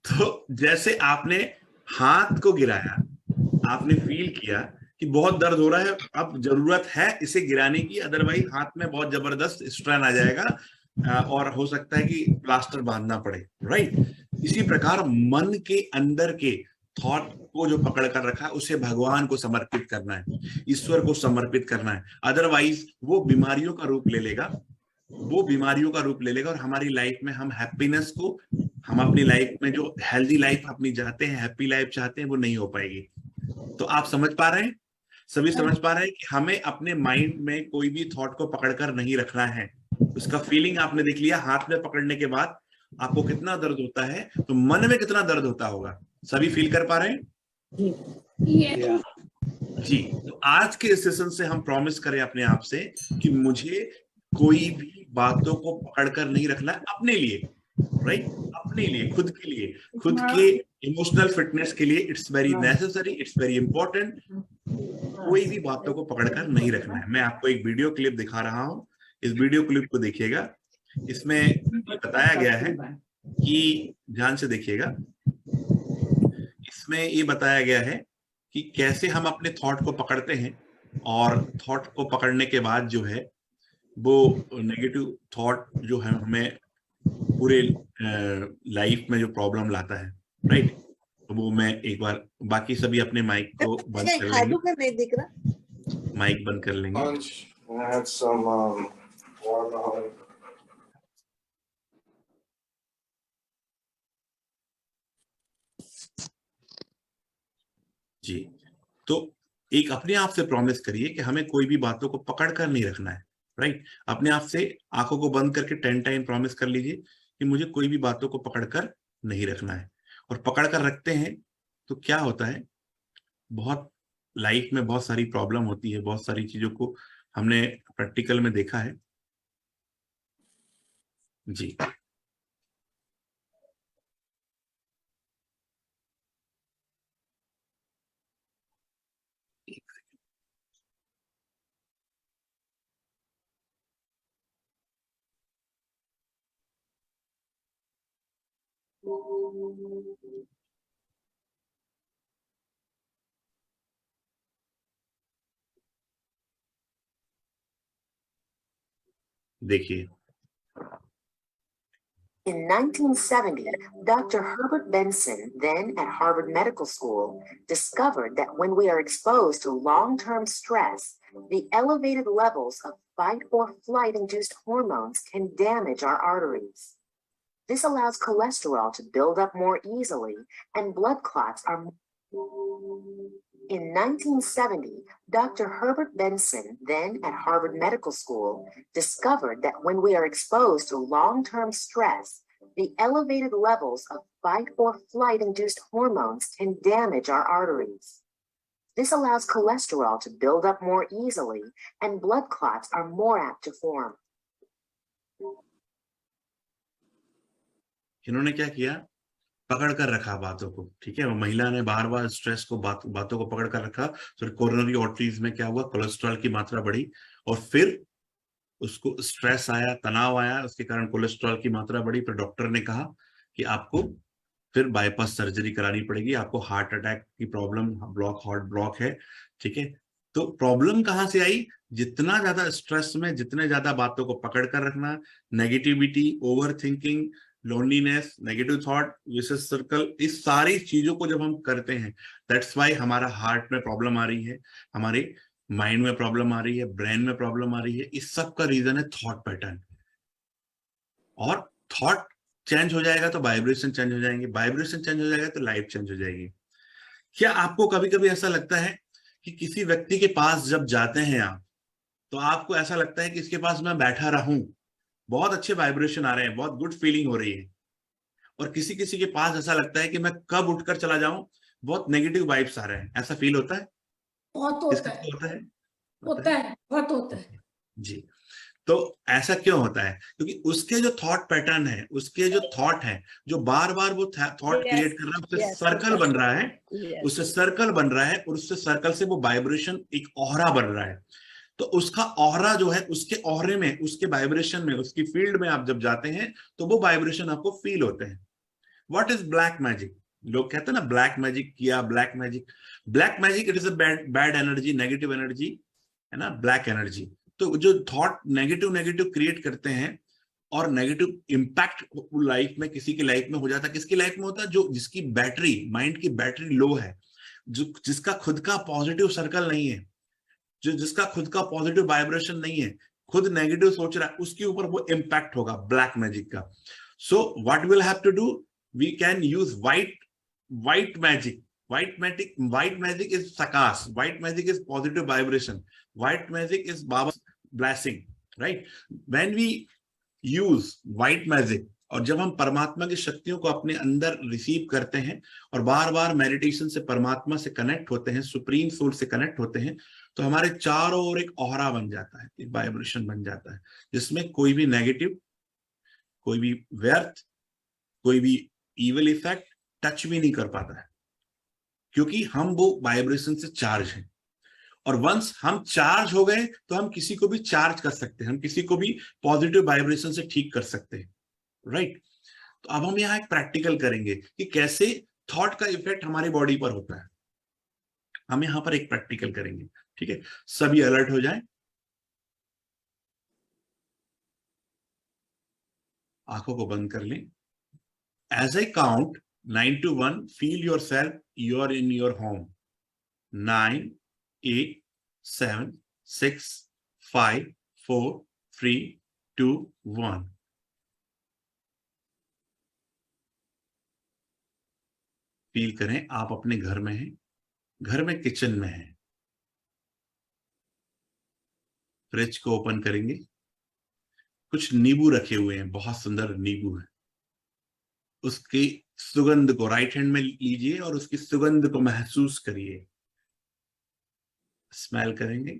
तो जैसे आपने हाथ को गिराया, आपने फील किया कि बहुत दर्द हो रहा है, अब जरूरत है इसे गिराने की, अदरवाइज हाथ में बहुत जबरदस्त स्ट्रेन आ जाएगा और हो सकता है कि प्लास्टर बांधना पड़े, राइट। इसी प्रकार मन के अंदर के थॉट को जो पकड़ कर रखा है उसे भगवान को समर्पित करना है, ईश्वर को समर्पित करना है, अदरवाइज वो बीमारियों का रूप ले लेगा, वो बीमारियों का रूप ले लेगा और हमारी लाइफ में हम हैप्पीनेस को, हम अपनी लाइफ में जो हेल्दी लाइफ अपनी चाहते हैं, हैप्पी लाइफ चाहते हैं, वो नहीं हो पाएगी। तो आप समझ पा रहे हैं, सभी समझ पा रहे हैं कि हमें अपने माइंड में कोई भी थॉट को पकड़कर नहीं रखना है। उसका फीलिंग आपने देख लिया, हाथ में पकड़ने के बाद आपको कितना दर्द होता है, तो मन में कितना दर्द होता होगा, सभी फील कर पा रहे हैं जी। तो आज के सेशन से हम प्रॉमिस करें अपने आप से कि मुझे कोई भी बातों को पकड़कर नहीं रखना है अपने लिए, राइट, अपने लिए, खुद के लिए, खुद के इमोशनल फिटनेस के लिए। It's very necessary, it's very important. कोई भी बातों को पकड़कर नहीं रखना है। मैं आपको एक वीडियो क्लिप दिखा रहा हूं, इस वीडियो क्लिप को देखिएगा। इसमें बताया गया है कि, ध्यान से देखिएगा, इसमें ये बताया गया है कि कैसे हम अपने थॉट को पकड़ते हैं और थॉट को पकड़ने के बाद जो है वो नेगेटिव थॉट जो है हमें पूरे लाइफ में जो प्रॉब्लम लाता है, राइट। तो वो मैं एक बार, बाकी सभी अपने माइक को बंद कर लेंगे,
में नहीं दिख रहा,
माइक बंद कर लेंगे। जी, तो एक अपने आप से प्रॉमिस करिए कि हमें कोई भी बातों को पकड़ कर नहीं रखना है, राइट। अपने आप से आंखों को बंद करके 10 टाइम प्रॉमिस कर लीजिए कि मुझे कोई भी बातों को पकड़ कर नहीं रखना है। और पकड़ कर रखते हैं तो क्या होता है, बहुत लाइफ में बहुत सारी प्रॉब्लम होती है, बहुत सारी चीजों को हमने प्रैक्टिकल में देखा है जी। देखिए,
In 1970, Dr. Herbert Benson, then at Harvard Medical School, discovered that when we are exposed to long-term stress, the elevated levels of fight or flight-induced hormones can damage our arteries. This allows cholesterol to build up more easily, and blood clots are. In 1970, Dr. Herbert Benson, then at Harvard Medical School, discovered that when we are exposed to long-term stress, the elevated levels of fight or flight-induced hormones can damage our arteries. This allows cholesterol to build up more easily, and blood clots are more apt to form.
इन्होंने क्या किया, पकड़ कर रखा बातों को, ठीक है। वो महिला ने बार बार स्ट्रेस को, बातों को पकड़ कर रखा, तो कोरोनरी आर्टरीज में क्या हुआ, कोलेस्ट्रॉल की मात्रा बढ़ी और फिर उसको स्ट्रेस आया, तनाव आया, उसके कारण कोलेस्ट्रॉल की मात्रा बढ़ी। फिर डॉक्टर ने कहा कि आपको फिर बाईपास सर्जरी करानी पड़ेगी, आपको हार्ट अटैक की प्रॉब्लम, हार्ट ब्लॉक है, ठीक है। तो प्रॉब्लम कहां से आई, जितना ज्यादा स्ट्रेस में, जितने ज्यादा बातों को पकड़ कर रखना, negativity, over thinking, loneliness, negative thought, vicious circle, इस सारी चीजों को जब हम करते हैं, दैट्स वाई हमारा हार्ट में प्रॉब्लम आ रही है, हमारे माइंड में प्रॉब्लम आ रही है, ब्रेन में प्रॉब्लम आ रही है। इस सब का रीजन है थॉट पैटर्न। और थॉट चेंज हो जाएगा तो वाइब्रेशन चेंज हो जाएंगे, वाइब्रेशन चेंज हो जाएगा तो लाइफ चेंज हो जाएगी। क्या आपको कभी कभी ऐसा लगता है कि किसी व्यक्ति के पास जब जाते हैं आप, तो आपको ऐसा लगता है कि इसके पास मैं बैठा रहूं, बहुत अच्छे वाइब्रेशन आ रहे हैं, बहुत गुड फीलिंग हो रही है। और किसी किसी के पास ऐसा लगता है कि मैं कब उठकर चला जाऊं, बहुत नेगेटिव वाइब्स आ रहे हैं। ऐसा फील होता है?
बहुत होता
किसका
है,
होता है?
होता है, बहुत होता है।
जी। तो ऐसा क्यों होता है? क्योंकि उसके जो थॉट पैटर्न है, उसके जो थॉट है, जो बार बार वो थॉट क्रिएट कर रहा है, उससे सर्कल बन रहा है, उससे सर्कल बन रहा है, और उससे सर्कल से वो वाइब्रेशन एक ऑरा बन रहा है। तो उसका ऑरा जो है, उसके ऑरे में, उसके वाइब्रेशन में, उसकी फील्ड में आप जब जाते हैं तो वो वाइब्रेशन आपको फील होते हैं। What is black magic? लोग कहते हैं ना ब्लैक मैजिक किया, black magic. Black magic it is a bad energy, negative energy है ना, ब्लैक एनर्जी। तो जो थॉट नेगेटिव नेगेटिव क्रिएट करते हैं और नेगेटिव इंपैक्ट लाइफ में, किसी की लाइफ में हो जाता है। किसकी लाइफ में होता है? जो जिसकी बैटरी, माइंड की बैटरी लो है, जो जिसका खुद का पॉजिटिव सर्कल नहीं है, जो जिसका खुद का पॉजिटिव वाइब्रेशन नहीं है, खुद नेगेटिव सोच रहा है, उसके ऊपर वो इंपैक्ट होगा ब्लैक मैजिक का। So what will have to do, we can use white magic. White magic is sakas. White magic is positive vibration. White magic is Baba's blessing, right? When we use white magic, और जब हम परमात्मा की शक्तियों को अपने अंदर रिसीव करते हैं और बार बार मेडिटेशन से परमात्मा से कनेक्ट होते हैं, सुप्रीम सोल से कनेक्ट होते हैं, तो हमारे चारों ओर एक ऑरा बन जाता है, एक वाइब्रेशन बन जाता है, जिसमें कोई भी नेगेटिव, कोई भी व्यर्थ, कोई भी इविल इफेक्ट टच भी नहीं कर पाता है, क्योंकि हम वो वाइब्रेशन से चार्ज हैं। और वंस हम चार्ज हो गए तो हम किसी को भी चार्ज कर सकते हैं, हम किसी को भी पॉजिटिव वाइब्रेशन से ठीक कर सकते हैं, राइट? तो अब हम यहाँ एक प्रैक्टिकल करेंगे कि कैसे थॉट का इफेक्ट हमारी बॉडी पर होता है। हम यहाँ पर एक प्रैक्टिकल करेंगे, ठीक है? सभी अलर्ट हो जाएं, आंखों को बंद कर लें। As I count 9 to 1, feel yourself, you are in your home. 9, 8, 7, 6, 5, 4, 3, 2, 1. Feel करें आप अपने घर में हैं, घर में किचन में हैं। फ्रिज को ओपन करेंगे, कुछ नींबू रखे हुए हैं, बहुत सुंदर नींबू है। उसकी सुगंध को राइट हैंड में लीजिए और उसकी सुगंध को महसूस करिए, स्मेल करेंगे।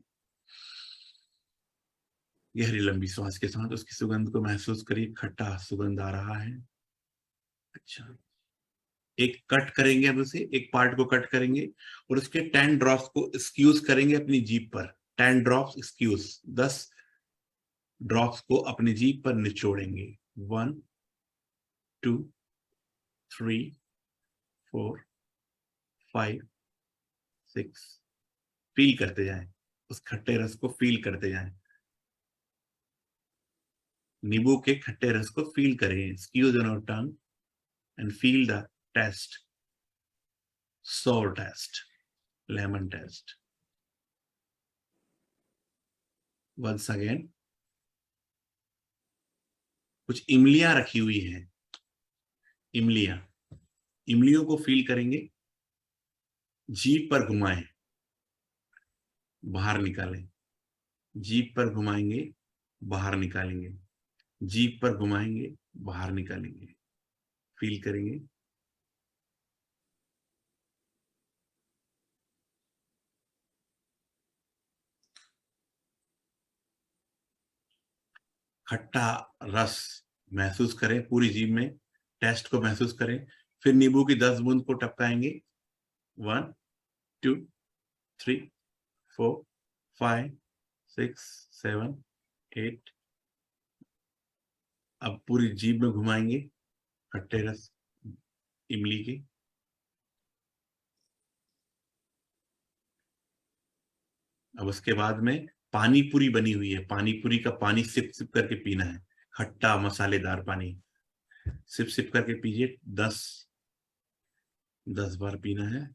गहरी लंबी सांस के साथ उसकी सुगंध को महसूस करिए, खट्टा सुगंध आ रहा है। अच्छा, एक कट करेंगे, अब उसे एक पार्ट को कट करेंगे और उसके 10 ड्रॉप्स को स्क्यूज करेंगे अपनी जीभ पर। 10 ड्रॉप्स स्क्यूज, 10 ड्रॉप्स को अपनी जीभ पर निचोड़ेंगे। 1, 2, 3, 4, 5, 6। फील करते जाएं, उस खट्टे रस को फील करते जाएं, नींबू के खट्टे रस को फील करें। Squeeze on your tongue and feel the taste, sour taste, lemon taste. Once again, कुछ इमलियां रखी हुई हैं, इमलियों को फील करेंगे, जीभ पर घुमाएं, बाहर निकालें, जीभ पर घुमाएंगे, बाहर निकालेंगे, जीभ पर घुमाएंगे, बाहर निकालेंगे, फील करेंगे। खट्टा रस महसूस करें पूरी जीभ में, टेस्ट को महसूस करें। फिर नींबू की 10 बूंद को टपकाएंगे। 1, 2, 3, 4, 5, 6, 7, 8। अब पूरी जीभ में घुमाएंगे खट्टे रस इमली के। अब उसके बाद में पानी पूरी बनी हुई है, पानी पूरी का पानी सिप सिप करके पीना है, खट्टा मसालेदार पानी सिप सिप करके पीजिए। 10 बार पीना है।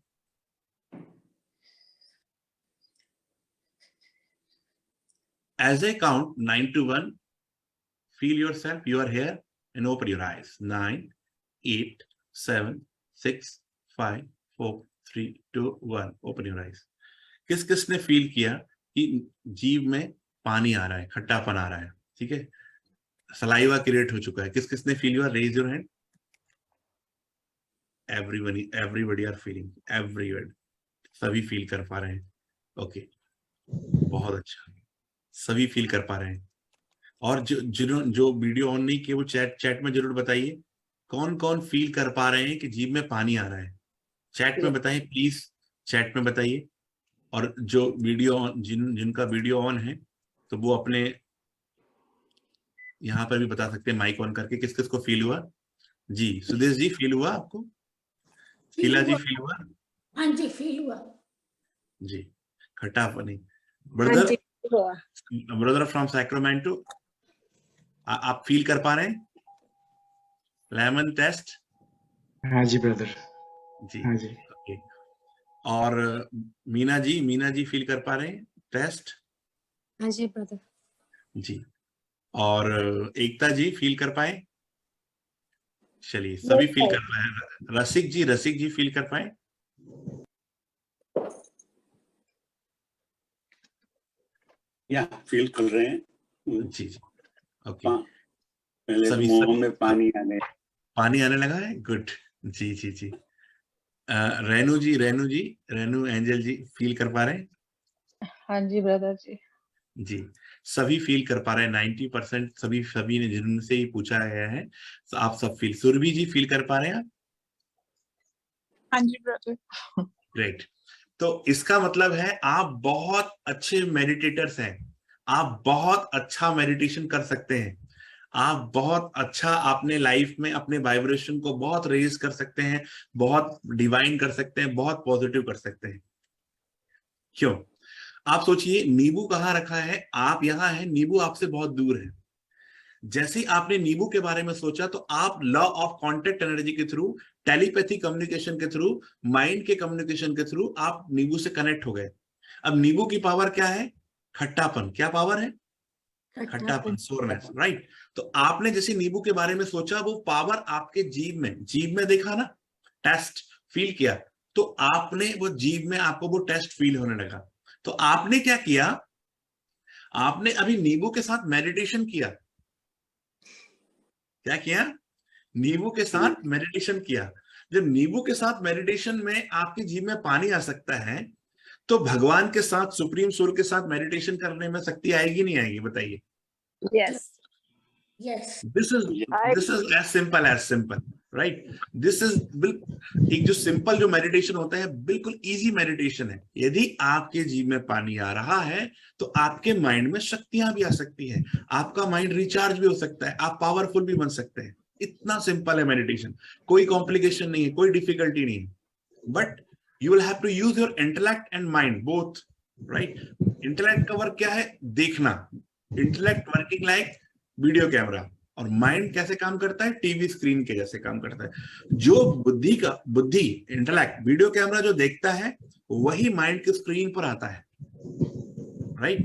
As I count 9 to 1, feel yourself, you are here, and open your eyes. 9, 8, 7, 6, 5, 4, 3, 2, 1. Open your eyes. किस किस ने फील किया कि जीभ में पानी आ रहा है, खट्टापन आ रहा है? ठीक है, सलाइवा क्रिएट हो चुका है। किस किस ने फील हुआ? Raise your hand. Everybody are feeling, everyone, सभी फील कर पा रहे हैं। ओके, बहुत अच्छा, सभी फील कर पा रहे हैं। और जो वीडियो ऑन नहीं किए वो चैट में जरूर बताइए कौन कौन फील कर पा रहे हैं कि जीभ में पानी आ रहा है। चैट में बताइए प्लीज, चैट में बताइए। और जो वीडियो जिनका वीडियो ऑन है तो वो अपने यहाँ पर भी बता सकते हैं माइक ऑन करके किस किस को फील हुआ। जी सुदेश जी, फील हुआ आपको? कीला जी फील हुआ?
हाँ जी, फील हुआ
जी, खट्टापनी।
हाँ जी, हुआ।
ब्रदर फ्रॉम सैक्रामेंटो, आप फील कर पा रहे हैं लेमन टेस्ट?
हाँ जी ब्रदर।
जी,
हाँ जी।
ओके। और मीना जी फील कर पा रहे हैं टेस्ट?
हाँ जी ब्रदर।
जी। और एकता जी फील कर पाए? चलिए, सभी फील कर पाए। रसिक जी फील कर पाए?
या फील कर रहे हैं।
जी, ओके।
पहले
सभी
मुंह में पानी आने
लगा है। गुड। जी। रेनू एंजल जी फील कर पा रहे हैं?
हाँ जी ब्रदर जी।
जी, सभी फील कर पा रहे हैं। 90% सभी ने जिनसे ही पूछा गया है तो आप सब फील। सुरभि जी फील कर पा रहे हैं आप?
हाँ जी ब्रदर।
ग्रेट। तो इसका मतलब है आप बहुत अच्छे मेडिटेटर्स हैं, आप बहुत अच्छा मेडिटेशन कर सकते हैं, आप बहुत अच्छा अपने लाइफ में अपने वाइब्रेशन को बहुत रेज कर सकते हैं, बहुत डिवाइन कर सकते हैं, बहुत पॉजिटिव कर सकते हैं। क्यों? आप सोचिए, नींबू कहाँ रखा है? आप यहाँ हैं, नींबू आपसे बहुत दूर है। जैसे ही आपने नींबू के बारे में सोचा तो आप लॉ ऑफ कॉन्टेक्ट एनर्जी के थ्रू, टेलीपैथी कम्युनिकेशन के थ्रू, माइंड के कम्युनिकेशन के थ्रू आप नींबू से कनेक्ट हो गए। अब नींबू की पावर क्या है? खट्टापन। क्या पावर है? खट्टापन, सोरनेस, राइट। तो आपने जैसे नींबू के बारे में सोचा, वो पावर आपके जीभ में देखा ना, टेस्ट फील किया, तो आपने वो जीभ में आपको वो टेस्ट फील होने लगा। तो आपने क्या किया? आपने अभी नींबू के साथ मेडिटेशन किया। क्या किया? नींबू के साथ मेडिटेशन किया। जब नींबू के साथ मेडिटेशन में आपकी जीभ में पानी आ सकता है, तो भगवान के साथ, सुप्रीम सोल के साथ मेडिटेशन करने में शक्ति आएगी नहीं आएगी? बताइए।
Yes
yes.
This is as simple, right. This is एक जो सिंपल जो मेडिटेशन होता है, बिल्कुल इजी मेडिटेशन है। यदि आपके जीभ में पानी आ रहा है तो आपके माइंड में शक्तियां भी आ सकती है, आपका माइंड रिचार्ज भी हो सकता है, आप पावरफुल भी बन सकते हैं। इतना सिंपल है मेडिटेशन, कोई कॉम्प्लिकेशन नहीं है, कोई डिफिकल्टी नहीं है। But you will have to use your intellect and mind both, right? Intellect का वर्क क्या है? देखना। Intellect working like video camera, और माइंड कैसे काम करता है? टीवी स्क्रीन के जैसे काम करता है। जो बुद्धि इंटेलेक्ट वीडियो कैमरा जो देखता है, वही माइंड की स्क्रीन पर आता है, राइट।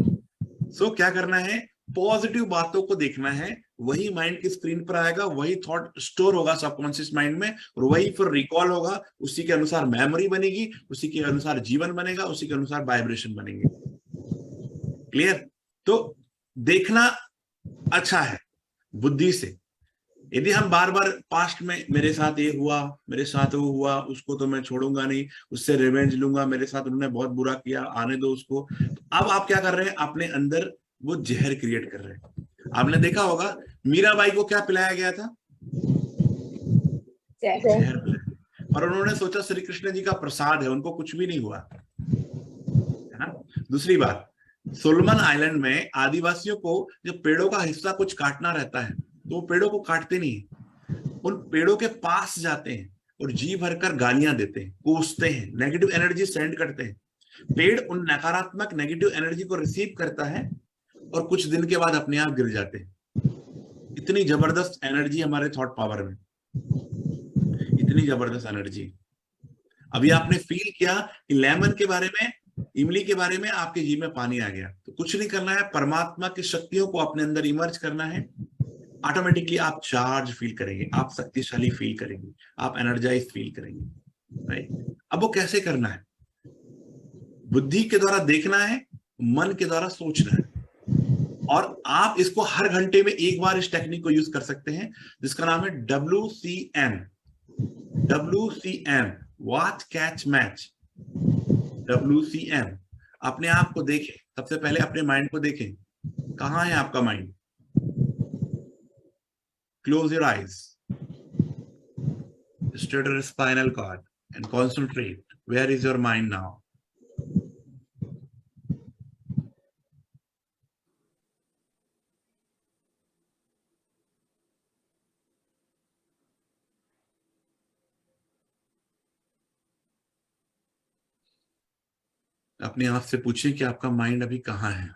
सो क्या करना है? पॉजिटिव बातों को देखना है, वही माइंड की स्क्रीन पर आएगा, वही थॉट स्टोर होगा सबकॉन्शियस माइंड में, और वही फिर रिकॉल होगा, उसी के अनुसार मेमोरी बनेगी, उसी के अनुसार जीवन बनेगा, उसी के अनुसार वाइब्रेशन बनेंगे। क्लियर? तो देखना अच्छा है बुद्धि से। यदि हम बार बार पास्ट में मेरे साथ ये हुआ, मेरे साथ वो हुआ, उसको तो मैं छोड़ूंगा नहीं, उससे रिवेंज लूंगा, मेरे साथ उन्होंने बहुत बुरा किया, आने दो उसको, तो अब आप क्या कर रहे हैं? अपने अंदर वो जहर क्रिएट कर रहे हैं। आपने देखा होगा मीराबाई को क्या पिलाया गया था? जहर पिलाया, और उन्होंने सोचा श्री कृष्ण जी का प्रसाद है, उनको कुछ भी नहीं हुआ, है ना। दूसरी बात, सोलोमन आइलैंड में आदिवासियों को जब पेड़ों का हिस्सा कुछ काटना रहता है तो वो पेड़ों को काटते नहीं, उन पेड़ों के पास जाते हैं और जी भरकर गालियां देते हैं, कोसते हैं, नेगेटिव एनर्जी सेंड करते हैं। पेड़ उन नकारात्मक नेगेटिव एनर्जी को रिसीव करता है और कुछ दिन के बाद अपने आप गिर जाते हैं। इतनी जबरदस्त एनर्जी हमारे थॉट पावर में, इतनी जबरदस्त एनर्जी। अभी आपने फील किया कि लेमन के बारे में, इमली के बारे में आपके जीभ में पानी आ गया, तो कुछ नहीं करना है, परमात्मा की शक्तियों को अपने अंदर इमर्ज करना है। ऑटोमेटिकली आप चार्ज फील करेंगे, आप शक्तिशाली फील करेंगे, आप एनर्जाइज फील करेंगे, राइट। अब वो कैसे करना है? बुद्धि के द्वारा देखना है, मन के द्वारा सोचना है। और आप इसको हर घंटे में एक बार इस टेक्निक को यूज कर सकते हैं, जिसका नाम है WCM, watch catch match. WCM। अपने आप को देखें, सबसे पहले अपने माइंड को देखें, कहाँ है आपका mind. Close your eyes, straighten your spinal cord and concentrate. Where is your mind now? अपने आप से पूछिए कि आपका माइंड अभी कहाँ है।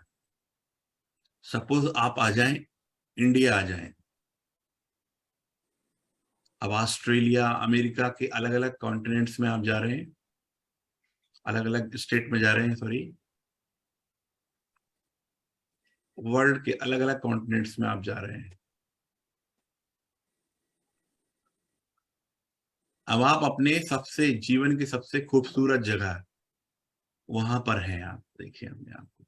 सपोज आप आ जाएं, इंडिया आ जाएं, अब ऑस्ट्रेलिया, अमेरिका के अलग अलग कॉन्टिनेंट्स में आप जा रहे हैं, अलग अलग स्टेट में जा रहे हैं, सॉरी, वर्ल्ड के अलग अलग कॉन्टिनेंट्स में आप जा रहे हैं। अब आप अपने सबसे जीवन की सबसे खूबसूरत जगह वहां पर हैं, आप देखिए अपने आप को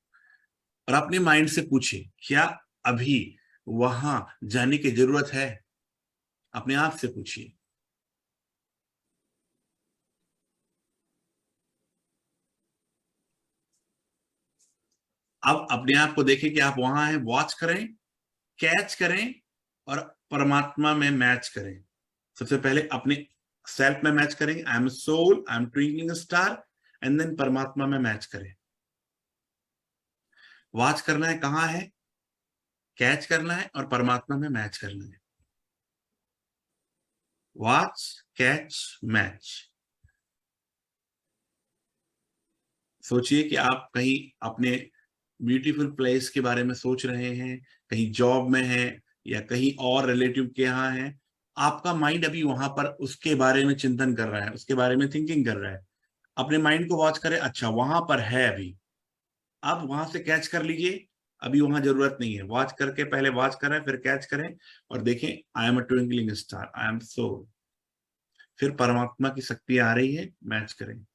और अपने माइंड से पूछिए, क्या अभी वहां जाने की जरूरत है? अपने आप से पूछिए। अब अपने आप को देखें कि आप वहां हैं, वॉच करें, कैच करें और परमात्मा में मैच करें। सबसे पहले अपने सेल्फ में मैच करेंगे, I am soul, I am twinkling star, and then परमात्मा में मैच करें। वॉच करना है कहाँ है, कैच करना है और परमात्मा में मैच करना है। Watch, catch, match. सोचिए कि आप कहीं अपने ब्यूटीफुल प्लेस के बारे में सोच रहे हैं, कहीं जॉब में हैं या कहीं और रिलेटिव के यहाँ हैं। आपका माइंड अभी वहां पर उसके बारे में चिंतन कर रहा है, उसके बारे में थिंकिंग कर रहा है। अपने माइंड को वॉच करें, अच्छा वहां पर है अभी, अब वहां से कैच कर लीजिए, अभी वहां जरूरत नहीं है। वॉच करके पहले वॉच करें, फिर कैच करें और देखें, I am a twinkling star, I am soul. फिर परमात्मा की शक्ति आ रही है, मैच करें।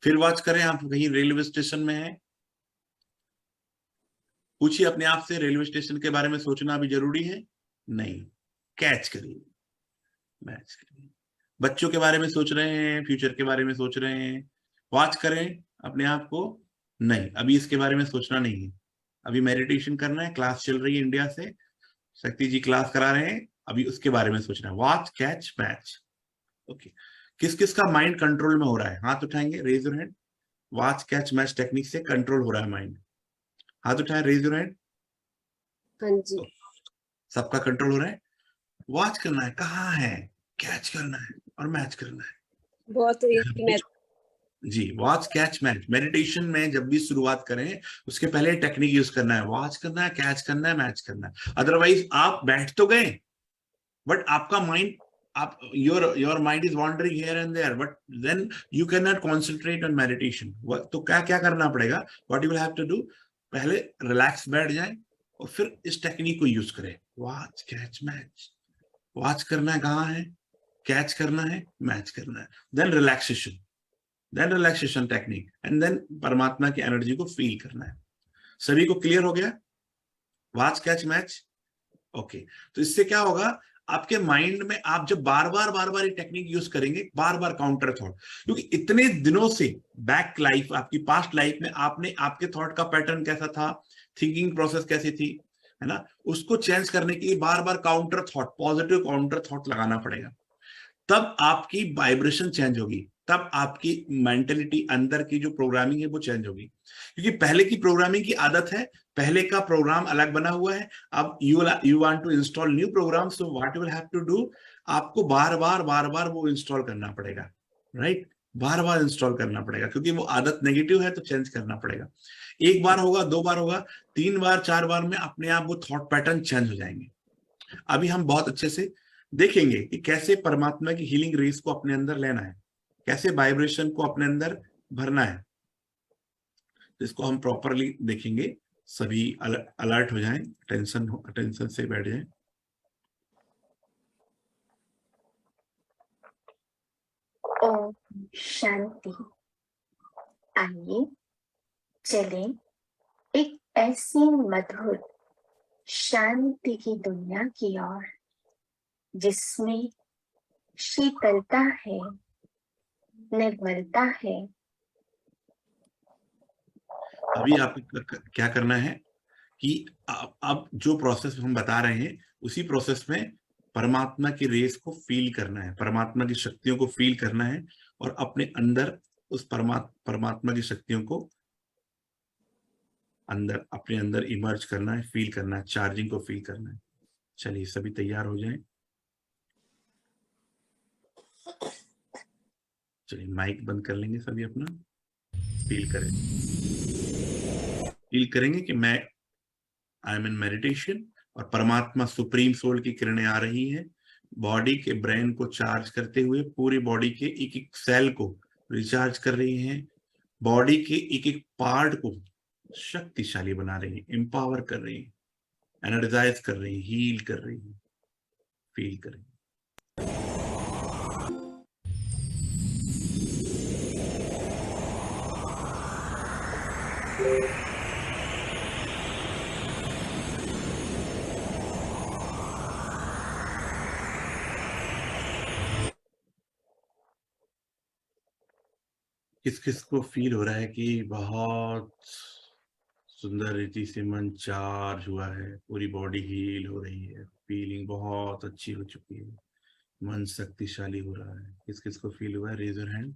फिर वॉच करें, आप कहीं रेलवे स्टेशन में हैं, पूछिए अपने आप से, रेलवे स्टेशन के बारे में सोचना अभी जरूरी है? नहीं, कैच करिए, मैच करिए। बच्चों के बारे में सोच रहे हैं, फ्यूचर के बारे में सोच रहे हैं, वॉच करें अपने आप को, नहीं अभी इसके बारे में सोचना नहीं है, अभी मेडिटेशन करना है, क्लास चल रही है इंडिया से, शक्ति जी क्लास करा रहे हैं, अभी उसके बारे में सोचना है। Watch, catch, match. ओके, किस किस का माइंड कंट्रोल में हो रहा है? हाथ उठाएंगे, raise your hand. Watch catch match technique से कंट्रोल हो रहा है माइंड, हाथ उठाए, रेज योर हैंड।
हाँ जी।
सबका कंट्रोल हो रहा है। वॉच करना है कहाँ है, कैच करना है और मैच करना है।
बहुत ही
जी, वॉच कैच मैच। मेडिटेशन में जब भी शुरुआत करें उसके पहले टेक्निक यूज करना है, वॉच करना है, कैच करना है, मैच करना है। अदरवाइज आप बैठ तो गए बट आपका माइंड, आप your mind is wandering here and there, but then you can not concentrate on meditation. तो क्या क्या करना पड़ेगा, what you will have to do, पहले रिलैक्स बैठ जाए और फिर इस टेक्निक को यूज करें, वॉच कैच मैच। वॉच करना है कहाँ है, कैच करना है, मैच करना है, then relaxation technique, and then परमात्मा की एनर्जी को फील करना है। सभी को क्लियर हो गया? Watch catch match, okay. तो इससे क्या होगा, आपके माइंड में आप जब बार बार ये टेक्निक यूज करेंगे, बार बार काउंटर थॉट, क्योंकि इतने दिनों से बैक लाइफ, आपकी पास्ट लाइफ में आपने, आपके थॉट का पैटर्न कैसा था, थिंकिंग प्रोसेस कैसी थी, है ना, उसको चेंज करने के लिए बार बार counter thought, positive counter thought लगाना पड़ेगा। तब आपकी वाइब्रेशन चेंज होगी, तब आपकी मेंटेलिटी, अंदर की जो प्रोग्रामिंग है वो चेंज होगी। क्योंकि पहले की प्रोग्रामिंग की आदत है, पहले का प्रोग्राम अलग बना हुआ है, अब you want to install new program, so what you will have to do, आपको बार बार वो इंस्टॉल करना पड़ेगा, राइट, बार बार इंस्टॉल करना पड़ेगा, क्योंकि वो आदत नेगेटिव है तो चेंज करना पड़ेगा। एक बार होगा, दो बार होगा, 3 बार 4 बार में अपने आप वो थॉट पैटर्न चेंज हो जाएंगे। अभी हम बहुत अच्छे से देखेंगे कि कैसे परमात्मा की हीलिंग रेस को अपने अंदर लेना है, कैसे वाइब्रेशन को अपने अंदर भरना है, इसको हम प्रॉपरली देखेंगे। सभी अलर्ट हो जाएं, टेंशन से बैठ जाएं।
शांति। आइए चलें एक ऐसी मधुर शांति की दुनिया की ओर जिसमें शीतलता है, निर्मलता है।
अभी आप क्या करना है कि अब जो प्रोसेस हम बता रहे हैं उसी प्रोसेस में परमात्मा की रेस को फील करना है, परमात्मा की शक्तियों को फील करना है और अपने अंदर उस परमात्मा की शक्तियों को अपने अंदर इमर्ज करना है, फील करना है, चार्जिंग को फील करना है। चलिए सभी तैयार हो जाएं। चलिए माइक बंद कर लेंगे सभी अपना। फील करेंगे कि मैं आई एम इन मेडिटेशन और परमात्मा सुप्रीम सोल की किरणें आ रही हैं, बॉडी के ब्रेन को चार्ज करते हुए पूरी बॉडी के एक एक सेल को रिचार्ज कर रही हैं, बॉडी के एक एक पार्ट को शक्तिशाली बना रही है, एम्पावर कर रही है, एनर्जाइज कर रही है, हील कर रही है। फील करें। किस किस को फील हो रहा है कि बहुत सुंदर रीति से मन चार्ज हुआ है, पूरी बॉडी हील हो रही है, फीलिंग बहुत अच्छी हो चुकी है, मन शक्तिशाली हो रहा है। किस किस को फील हुआ है? रेज योर हैंड,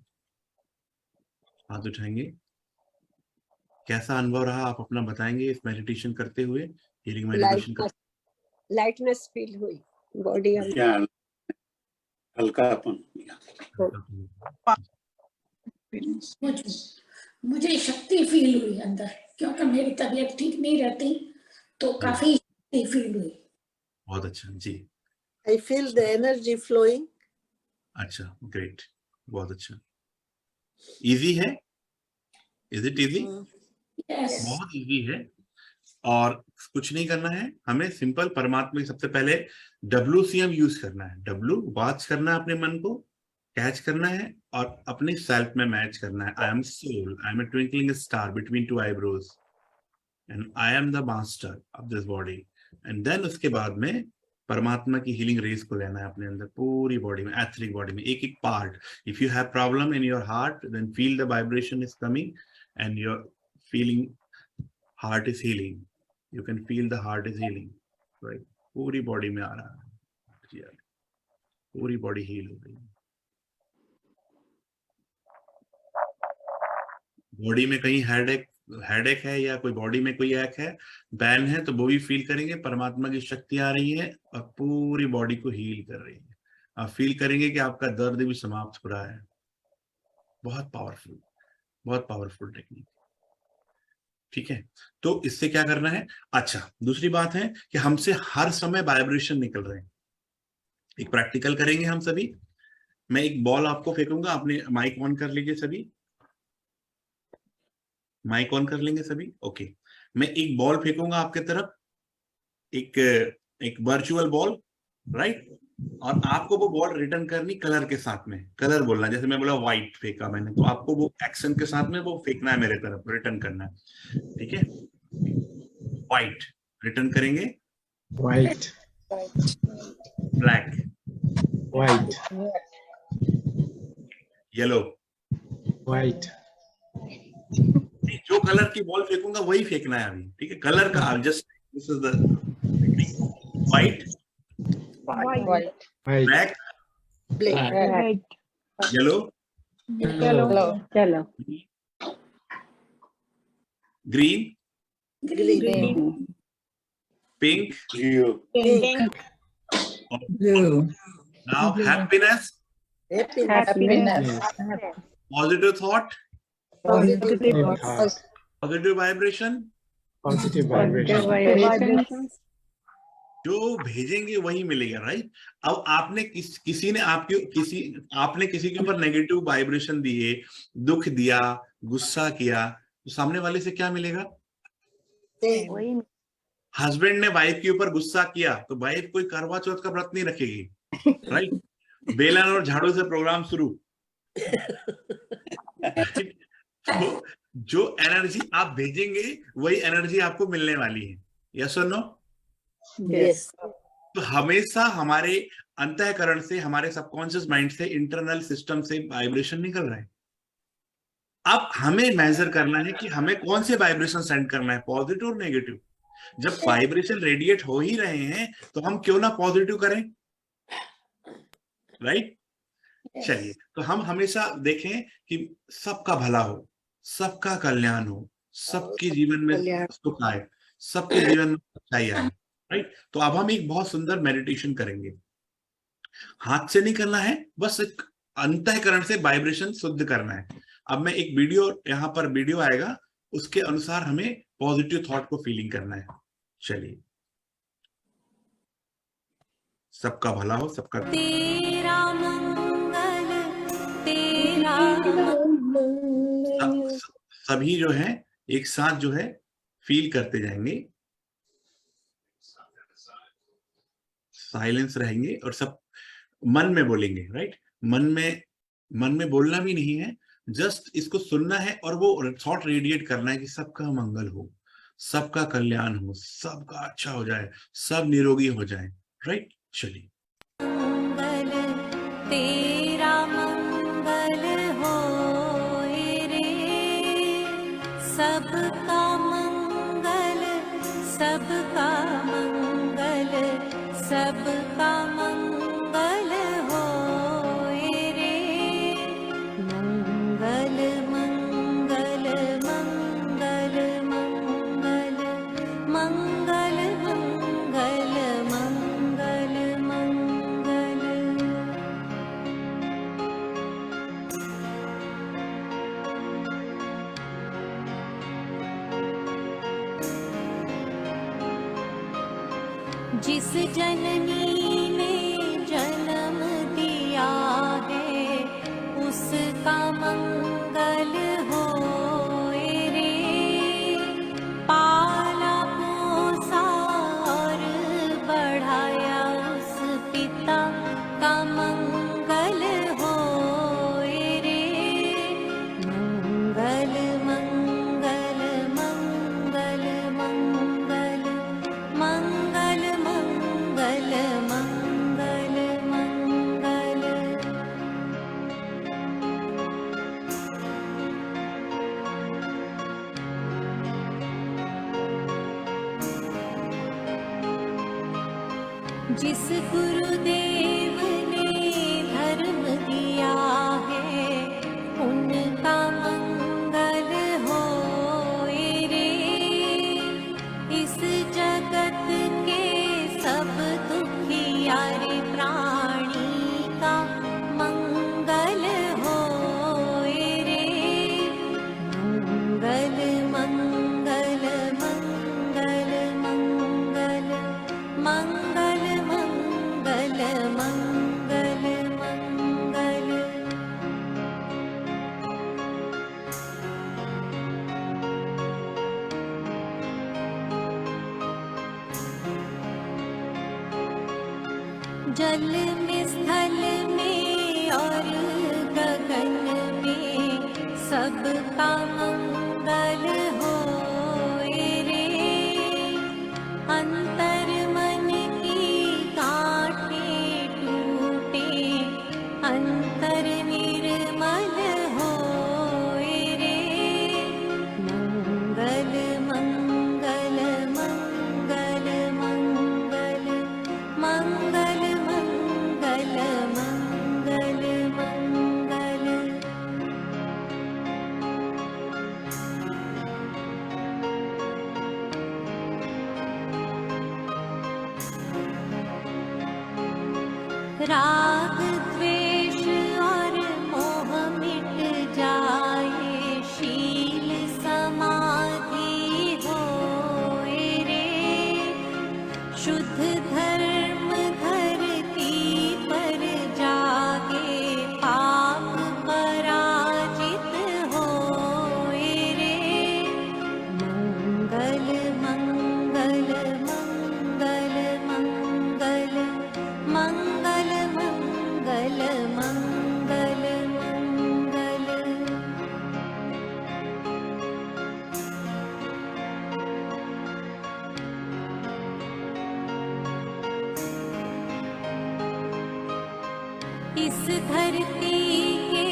हाथ उठाएंगे। कैसा अनुभव रहा आप अपना बताएंगे इस मेडिटेशन करते हुए, हीलिंग मेडिटेशन?
लाइटनेस फील हुई बॉडी में,
हल्कापन।
मुझे शक्ति फील हुई अंदर, क्योंकि मेरी तबीयत ठीक नहीं रहती, तो काफी शक्ति फील हुई।
बहुत अच्छा जी।
I feel the energy flowing.
अच्छा, ग्रेट, बहुत अच्छा। इजी है? Is it easy?
Yes.
बहुत इजी है और कुछ नहीं करना है हमें। सिंपल परमात्मा की सबसे पहले WCM यूज करना है। W वॉच करना है, अपने मन को कैच करना है और अपने सेल्फ में मैच करना है। I am soul, I am a twinkling star between two eyebrows and I am the master of this body. And then उसके बाद में परमात्मा की हीलिंग रेस को लेना है अपने अंदर, पूरी बॉडी में, एथरिक बॉडी में, एक एक part. If you have problem in your heart, then feel the vibration is coming and your feeling heart is healing. You can feel the heart is healing, right? पूरी बॉडी में आ रहा है, पूरी बॉडी हील हो रही है। बॉडी में कहीं हेडेक है या कोई बॉडी में कोई एक है, बैन है, तो वो भी फील करेंगे। परमात्मा की शक्ति आ रही है और पूरी बॉडी को हील कर रही है। आप फील करेंगे कि आपका दर्द भी समाप्त हो रहा है। बहुत पावरफुल टेक्निक, ठीक है। तो इससे क्या करना है? अच्छा, दूसरी बात है कि हमसे हर समय वाइब्रेशन निकल रहे हैं। एक प्रैक्टिकल करेंगे हम सभी। मैं एक बॉल आपको फेंकूंगा, आपने माइक ऑन कर लीजिए सभी, माइक ऑन कर लेंगे सभी, ओके। मैं एक बॉल फेंकूंगा आपके तरफ, एक वर्चुअल बॉल, राइट, और आपको वो बॉल रिटर्न करनी कलर के साथ में। कलर बोलना, जैसे मैं बोला व्हाइट फेंका मैंने, तो आपको वो एक्शन के साथ में वो फेंकना है, मेरे तरफ रिटर्न करना है, ठीक है। व्हाइट रिटर्न करेंगे,
white,
black,
white,
yellow,
white.
जो कलर की बॉल फेंकूंगा वही फेंकना है अभी, ठीक है। कलर का just this is the white, black, yellow, green, pink, now happiness, positive thought, positive vibration, जो भेजेंगे वही मिलेगा, राइट। अब आपने किसी के ऊपर नेगेटिव वाइब्रेशन दिए, दुख दिया, गुस्सा किया, तो सामने वाले से क्या मिलेगा? हस्बैंड ने वाइफ के ऊपर गुस्सा किया तो वाइफ कोई करवा चौथ का व्रत नहीं रखेगी, राइट। बेलन और झाड़ू से प्रोग्राम शुरू, तो जो एनर्जी आप भेजेंगे वही एनर्जी आपको मिलने वाली है, यस और नो?
Yes.
तो हमेशा हमारे अंतःकरण से, हमारे सबकॉन्शियस माइंड से, इंटरनल सिस्टम से वाइब्रेशन निकल रहा है। अब हमें मेजर करना है कि हमें कौन से वाइब्रेशन सेंड करना है, पॉजिटिव और नेगेटिव। जब वाइब्रेशन रेडिएट हो ही रहे हैं तो हम क्यों ना पॉजिटिव करें, राइट? चलिए, तो हम हमेशा देखें कि सबका भला हो, सबका कल्याण हो, सबके जीवन में
कल्याण।
सुख आए, सबके जीवन में अच्छाई आए, राइट? तो अब हम एक बहुत सुंदर मेडिटेशन करेंगे। हाथ से नहीं करना है, बस एक अंतःकरण से वाइब्रेशन शुद्ध करना है। अब मैं एक वीडियो, यहाँ पर वीडियो आएगा, उसके अनुसार हमें पॉजिटिव थॉट को फीलिंग करना है। चलिए, सबका भला हो, सबका
तेरा मंगल, तेरा
सभी जो है एक साथ जो है फील करते जाएंगे, साइलेंस रहेंगे और सब मन में बोलेंगे, राइट? मन में बोलना भी नहीं है, जस्ट इसको सुनना है और वो थॉट रेडिएट करना है कि सबका मंगल हो, सबका कल्याण हो, सबका अच्छा हो जाए, सब निरोगी हो जाए, राइट? चलिए,
मंगल, तेरा मंगल होए रे, सबका मंगल, सबका मंगल, सबका मंगल होए रे, मंगल मंगल मंगल मंगल मंगल मंगल मंगल मंगल। जिस जननी ने जन्म दिया है उसका मंगल होए रे, पाला पोसा और बढ़ाया उस पिता का मंगल होए रे, मंगल मंगल मंगल मंगल मंगल मंगल मंगल मंगल। जिस गुरुदेव ने धर्म दिया है उनका मंगल होए रे, इस जगत के सब दुखियारे प्राणी का मंगल होए रे, मंगल मंगल मंगल मंगल मंगल मंगल मंगल मंगल। जल में, स्थल में और गगन में सबका मंगल होए रे, अंतर मन की गांठें टूटे, अंतर निर्मल होए रे, मंगल मंगल मंगल मंगल मंगल मंगल मंगल मंगल। राग द्वेष और मोह मिट जाए, शील समाधि होए रे, शुद्ध धर्म धरती पर जागे, पाप पराजित होए रे, मंगल मंगल मंगल मंगल मंगल मंगल इस धरती के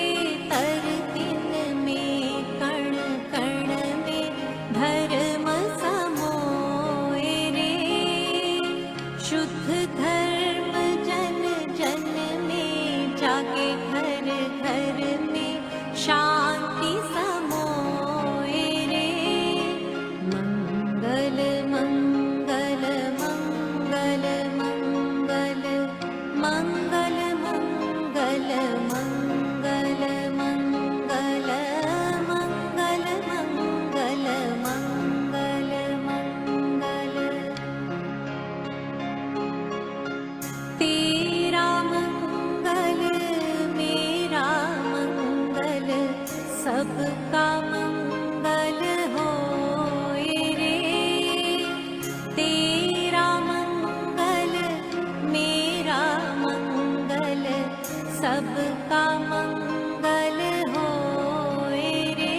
तर तिन में कण कण में धर्म समोए रे। शुद्ध धर्म जन जन में जागे घर घर में शांति समोए रे। मंगल मंगल मंगल मंगल मंगल मंगल मंगल मंगल मंगल मंगल मंगल मंगल। तेरा मंगल मेरा मंगल सबका मंगल होए रे। तेरा मंगल मेरा मंगल सबका मंगल होए रे।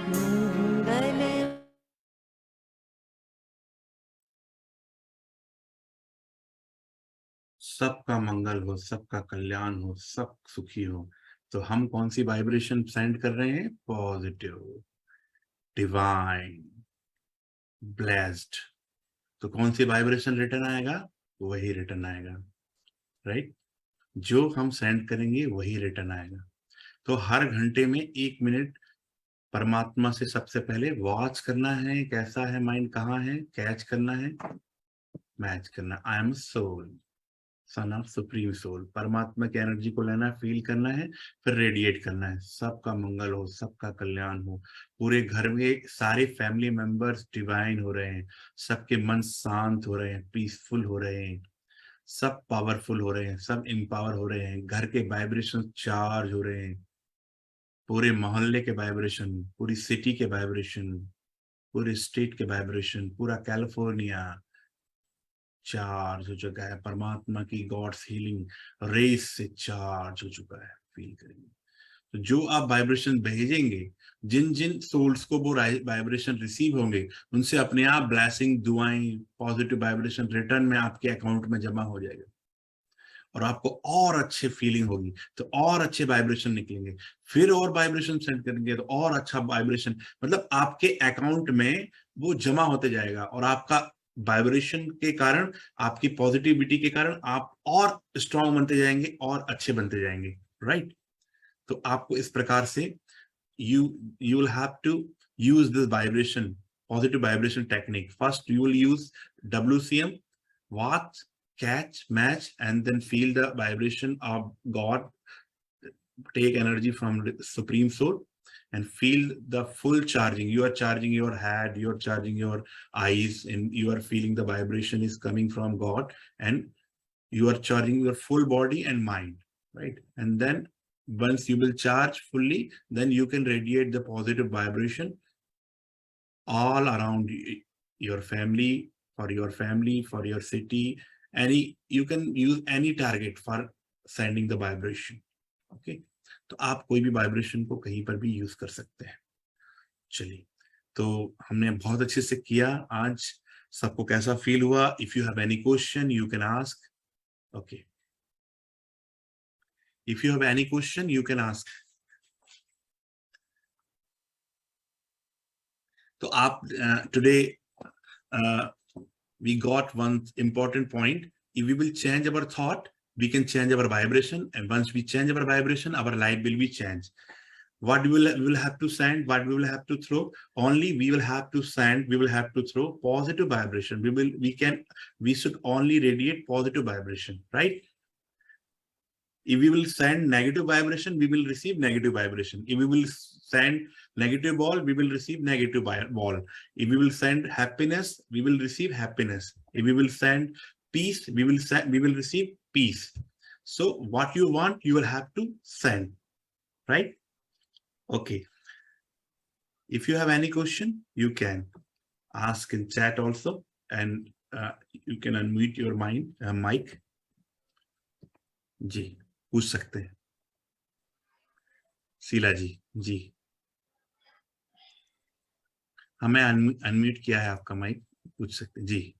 मंगल
सबका मंगल हो, सबका कल्याण हो, सब सुखी हो। तो हम कौन सी वाइब्रेशन सेंड कर रहे हैं? Positive, divine, blessed. तो कौन सी वाइब्रेशन रिटर्न आएगा? वही रिटर्न आएगा, राइट? जो हम सेंड करेंगे वही रिटर्न आएगा। तो हर घंटे में 1 मिनट परमात्मा से सबसे पहले वॉच करना है, कैसा है माइंड, कहाँ है, कैच करना है, मैच करना। I am soul, son of supreme soul. परमात्मा की एनर्जी को लेना है, फील करना है, फिर रेडिएट करना है। सबका मंगल हो, सबका कल्याण हो, पूरे घर में सारे फैमिली मेंबर्स डिवाइन हो रहे हैं, सबके मन शांत हो रहे हैं, पीसफुल हो रहे हैं, सब पावरफुल हो रहे हैं, सब एम्पावर हो रहे हैं, घर के वाइब्रेशन चार्ज हो रहे हैं, पूरे मोहल्ले के वाइब्रेशन, पूरी सिटी के वाइब्रेशन, पूरे स्टेट के वाइब्रेशन, पूरा कैलिफोर्निया चार्ज हो चुका है। परमात्मा की गॉड्स हीलिंग रेस से चार्ज हो चुका है, फील करेंगे। तो जो आप वाइब्रेशन भेजेंगे, जिन जिन सोल्स को वो वाइब्रेशन रिसीव होंगे, उनसे अपने आप ब्लेसिंग, दुआएं, पॉजिटिव वाइब्रेशन रिटर्न में आपके अकाउंट में जमा हो जाएगा और आपको और अच्छे फीलिंग होगी, तो और अच्छे वाइब्रेशन निकलेंगे। फिर और वाइब्रेशन सेंड करेंगे तो और अच्छा वाइब्रेशन, मतलब आपके अकाउंट में वो जमा होते जाएगा और आपका वाइब्रेशन के कारण, आपकी पॉजिटिविटी के कारण आप और स्ट्रांग बनते जाएंगे और अच्छे बनते जाएंगे, राइट? तो आपको इस प्रकार से you will have to use this vibration, positive vibration technique. First you will use WCM, watch, catch, match, and then feel the vibration of God. Take energy from the Supreme Soul and feel the full charging. You are charging your head, you are charging your eyes, and you are feeling the vibration is coming from God, and you are charging your full body and mind, right? And then once you will charge fully, then you can radiate the positive vibration all around your family, for your city. You can use any target for sending the vibration. Okay, तो आप कोई भी वाइब्रेशन को कहीं पर भी यूज कर सकते हैं। चलिए, तो हमने बहुत अच्छे से किया आज। सबको कैसा फील हुआ? If you have any question you can ask. Okay, if you have any question you can ask. So today we got one important point. If we will change our thought, we can change our vibration, and once we change our vibration, our life will be changed. What we will have to send, what we will have to throw, only we will have to send, we will have to throw positive vibration. We should only radiate positive vibration, right? If we will send negative vibration, we will receive negative vibration. If we will send negative ball, we will receive negative ball. If we will send happiness, we will receive happiness. If we will send peace, we will receive peace. So what you want, you will have to send, right? Okay. If you have any question, you can ask in chat also, and you can unmute your mic. जी, पूछ सकते हैं। शीला जी हमें अनम्यूट किया है आपका माइक, पूछ सकते हैं जी।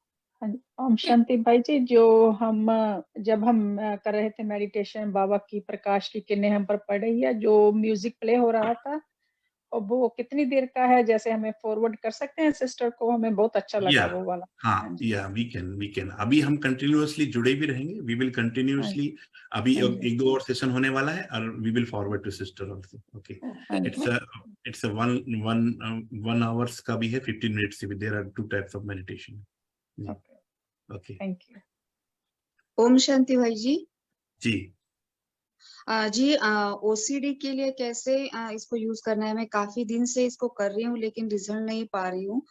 ओम शांति भाई जी। जो हम जब हम कर रहे थे मेडिटेशन, बाबा की प्रकाश की किरणें हम पर पड़ रही है, जो म्यूजिक प्ले हो रहा था, और वो कितनी देर का है, जैसे हमें फॉरवर्ड कर सकते हैं सिस्टर को? हमें बहुत अच्छा लगा वो वाला।
हाँ, वी कैन। अभी हम कंटिन्यूअसली जुड़े भी रहेंगे, वी विल कंटिन्यूअसली। अभी एक दो और सेशन होने वाला है और we will forward to sister also. Okay, it's 1 hours का भी है, 15 मिनट्स से भी। There are 2 types of meditation. Okay,
thank you.
ओम शांति भाई जी।
जी
जी, ओसीडी के लिए कैसे इसको यूज करना है? मैं काफी दिन से इसको कर रही हूँ लेकिन रिजल्ट नहीं पा रही हूँ।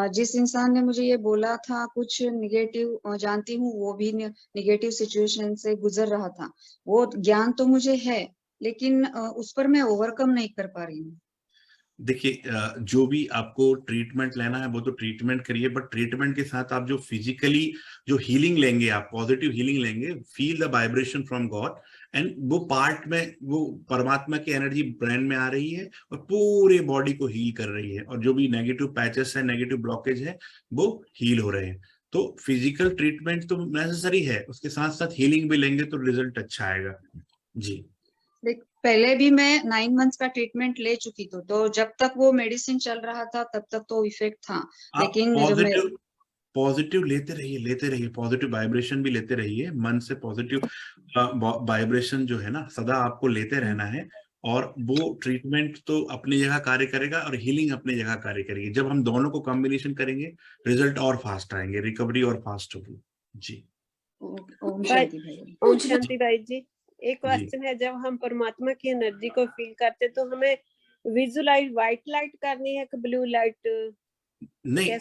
जिस इंसान ने मुझे ये बोला था, कुछ निगेटिव जानती हूँ, वो भी निगेटिव सिचुएशन से गुजर रहा था। वो ज्ञान तो मुझे है लेकिन उस पर मैं ओवरकम नहीं कर पा रही हूँ।
देखिए, जो भी आपको ट्रीटमेंट लेना है वो तो ट्रीटमेंट करिए, बट ट्रीटमेंट के साथ आप जो फिजिकली जो हीलिंग लेंगे, आप पॉजिटिव हीलिंग लेंगे, feel the vibration from God, and वो पार्ट में वो परमात्मा की एनर्जी ब्रेन में आ रही है और पूरे बॉडी को हील कर रही है, और जो भी नेगेटिव पैचेस है, नेगेटिव ब्लॉकेज है, वो हील हो रहे हैं। तो फिजिकल ट्रीटमेंट तो नेसेसरी है, उसके साथ साथ हीलिंग भी लेंगे तो रिजल्ट अच्छा आएगा। जी,
पहले भी मैं 9 मंथ्स का ट्रीटमेंट ले चुकी थी, तो जब तक वो मेडिसिन चल रहा था तब तक तो इफेक्ट था। लेकिन
पॉजिटिव लेते रहिए, पॉजिटिव वाइब्रेशन भी लेते रहिए। मन से पॉजिटिव वाइब्रेशन जो है ना, सदा आपको लेते रहना है, और वो ट्रीटमेंट तो अपनी जगह कार्य करेगा और हीलिंग अपनी जगह कार्य करेगी। जब हम दोनों को कॉम्बिनेशन करेंगे, रिजल्ट और फास्ट आएंगे, रिकवरी और फास्ट होगी। जी,
ओम शांति भाई।
ओम शांति भाई जी, एक क्वेश्चन है, जब हम परमात्मा की एनर्जी को फील करते तो हमें विजुअलाइज व्हाइट लाइट करनी है कि ब्लू लाइट?
नहीं,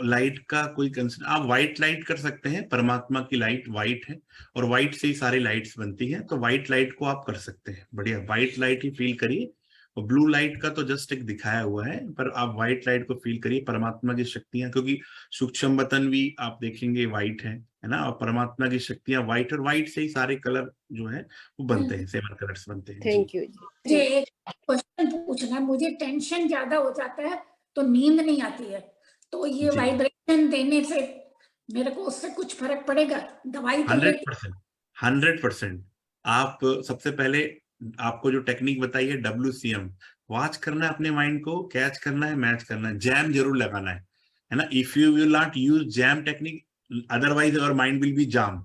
लाइट का कोई कंसर्न, आप व्हाइट लाइट कर सकते हैं। परमात्मा की लाइट व्हाइट है और व्हाइट से ही सारी लाइट्स बनती हैं, तो व्हाइट लाइट को आप कर सकते हैं। बढ़िया, व्हाइट लाइट ही फील करिए, और ब्लू लाइट का तो जस्ट एक दिखाया हुआ है, पर आप व्हाइट लाइट को फील करिए। परमात्मा की शक्तियां, क्योंकि सूक्ष्म बतन भी आप देखेंगे व्हाइट है ना, और परमात्मा की शक्तियां व्हाइट, और व्हाइट से ही सारे कलर जो है वो बनते हैं, 7 कलर्स बनते हैं।
थैंक यू जी।
एक क्वेश्चन पूछना है, मुझे टेंशन ज्यादा हो जाता है तो नींद नहीं आती है, तो ये वाइब्रेशन देने से मेरे को उससे कुछ फर्क पड़ेगा? दवाई तो
100%। आप सबसे पहले आपको जो टेक्निक बताई है WCM, वॉच करना है अपने माइंड को, कैच करना है, मैच करना है, जैम जरूर लगाना है ना। If you will not use jam technique, otherwise our mind will be jam.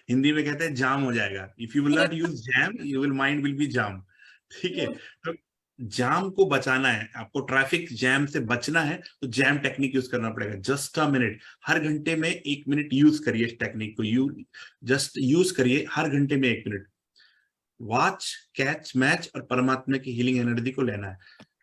Hindi में कहते हैं जाम हो जाएगा। If you will not use jam, you will mind will be jam. ठीक है, तो जाम को बचाना है आपको, ट्रैफिक जैम से बचना है, तो जैम टेक्निक यूज करना पड़ेगा। जस्ट अ मिनट, हर घंटे में 1 मिनट यूज करिए इस टेक्निक को, जस्ट यूज करिए हर घंटे में 1 मिनट। वॉच, कैच, मैच और परमात्मा की हीलिंग एनर्जी को लेना है।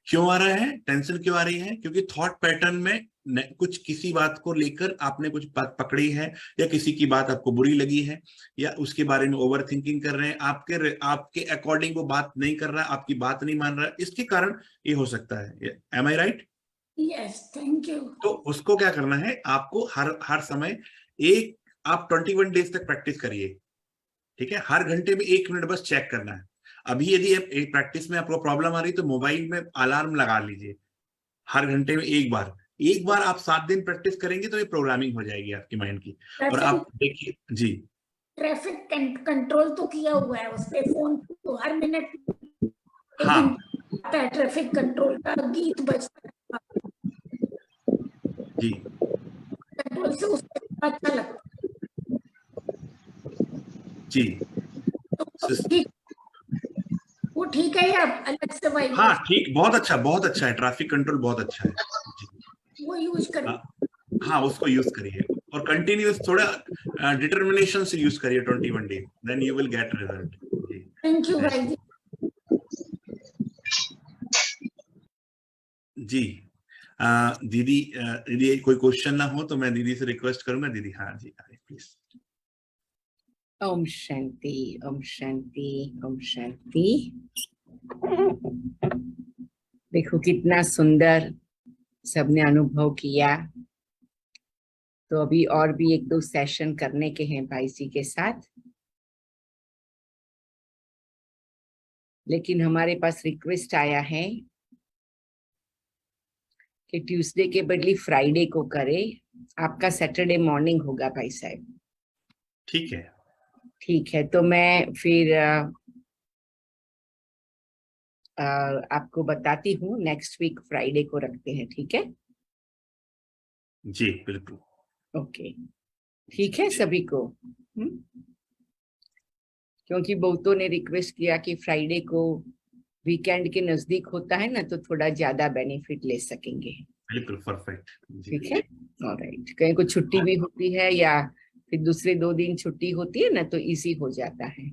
क्यों आ रहा है टेंशन, क्यों आ रही है? क्योंकि थॉट पैटर्न में कुछ किसी बात को लेकर आपने कुछ बात पकड़ी है, या किसी की बात आपको बुरी लगी है, या उसके बारे में ओवर थिंकिंग कर रहे हैं, आपके अकॉर्डिंग वो बात नहीं कर रहा है, आपकी बात नहीं मान रहा है, इसके कारण ये हो सकता है। Am I right?
Yes, thank you.
तो उसको क्या करना है, आपको हर समय आप 21 डेज तक प्रैक्टिस करिए। ठीक है, हर घंटे में 1 मिनट बस चेक करना है। अभी यदि एक प्रैक्टिस में आपको प्रॉब्लम आ रही तो मोबाइल में अलार्म लगा लीजिए, हर घंटे में एक बार आप 7 दिन प्रैक्टिस करेंगे तो ये प्रोग्रामिंग हो जाएगी आपकी माइंड की। और आप देखिए जी,
ट्रैफिक कंट्रोल तो किया हुआ है उस पे, फोन तो हर मिनट आता है ट्रैफिक कंट्रोल का गीत बजता है
जी,
कंट्रोल से उसको अच्छा लगता
जी।
वो ठीक है या अलग से वाइब?
हाँ ठीक, बहुत अच्छा है, ट्रैफिक कंट्रोल बहुत अच्छा है जी।
वो यूज करिए।
हाँ, उसको यूज करिए और कंटिन्यूस थोड़ा डिटर्मिनेशन से यूज करिए 21 days, then you will get result.
Thank you भाई
जी। दीदी कोई क्वेश्चन ना हो तो मैं दीदी से रिक्वेस्ट करूंगा। दीदी हाँ जी, प्लीज।
ओम शांति, ओम शांति, ओम शांति। देखो कितना सुंदर सबने अनुभव किया। तो अभी और भी 1-2 सेशन करने के हैं भाई जी के साथ, लेकिन हमारे पास रिक्वेस्ट आया है कि ट्यूसडे के बदले फ्राइडे को करें। आपका सैटरडे मॉर्निंग होगा भाई साहब।
ठीक है,
ठीक है, तो मैं फिर आपको बताती हूँ। नेक्स्ट वीक फ्राइडे को रखते हैं, ठीक है?
जी बिल्कुल।
ओके, ठीक है सभी को। क्योंकि बहुतों ने रिक्वेस्ट किया कि फ्राइडे को वीकेंड के नजदीक होता है ना, तो थोड़ा ज्यादा बेनिफिट ले सकेंगे।
बिल्कुल परफेक्ट।
ठीक है, ऑलराइट। कहीं को छुट्टी भी होती है या फिर दूसरे 2 दिन छुट्टी होती है ना, तो इजी हो जाता है।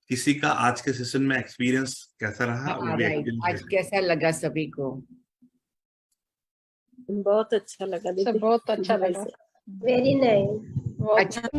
किसी का आज के सेशन में एक्सपीरियंस कैसा रहा? वो भी
राइट, आज कैसा लगा सभी को?
बहुत अच्छा लगा दीदी।
बहुत अच्छा लगा।
Very nice.
अच्छा।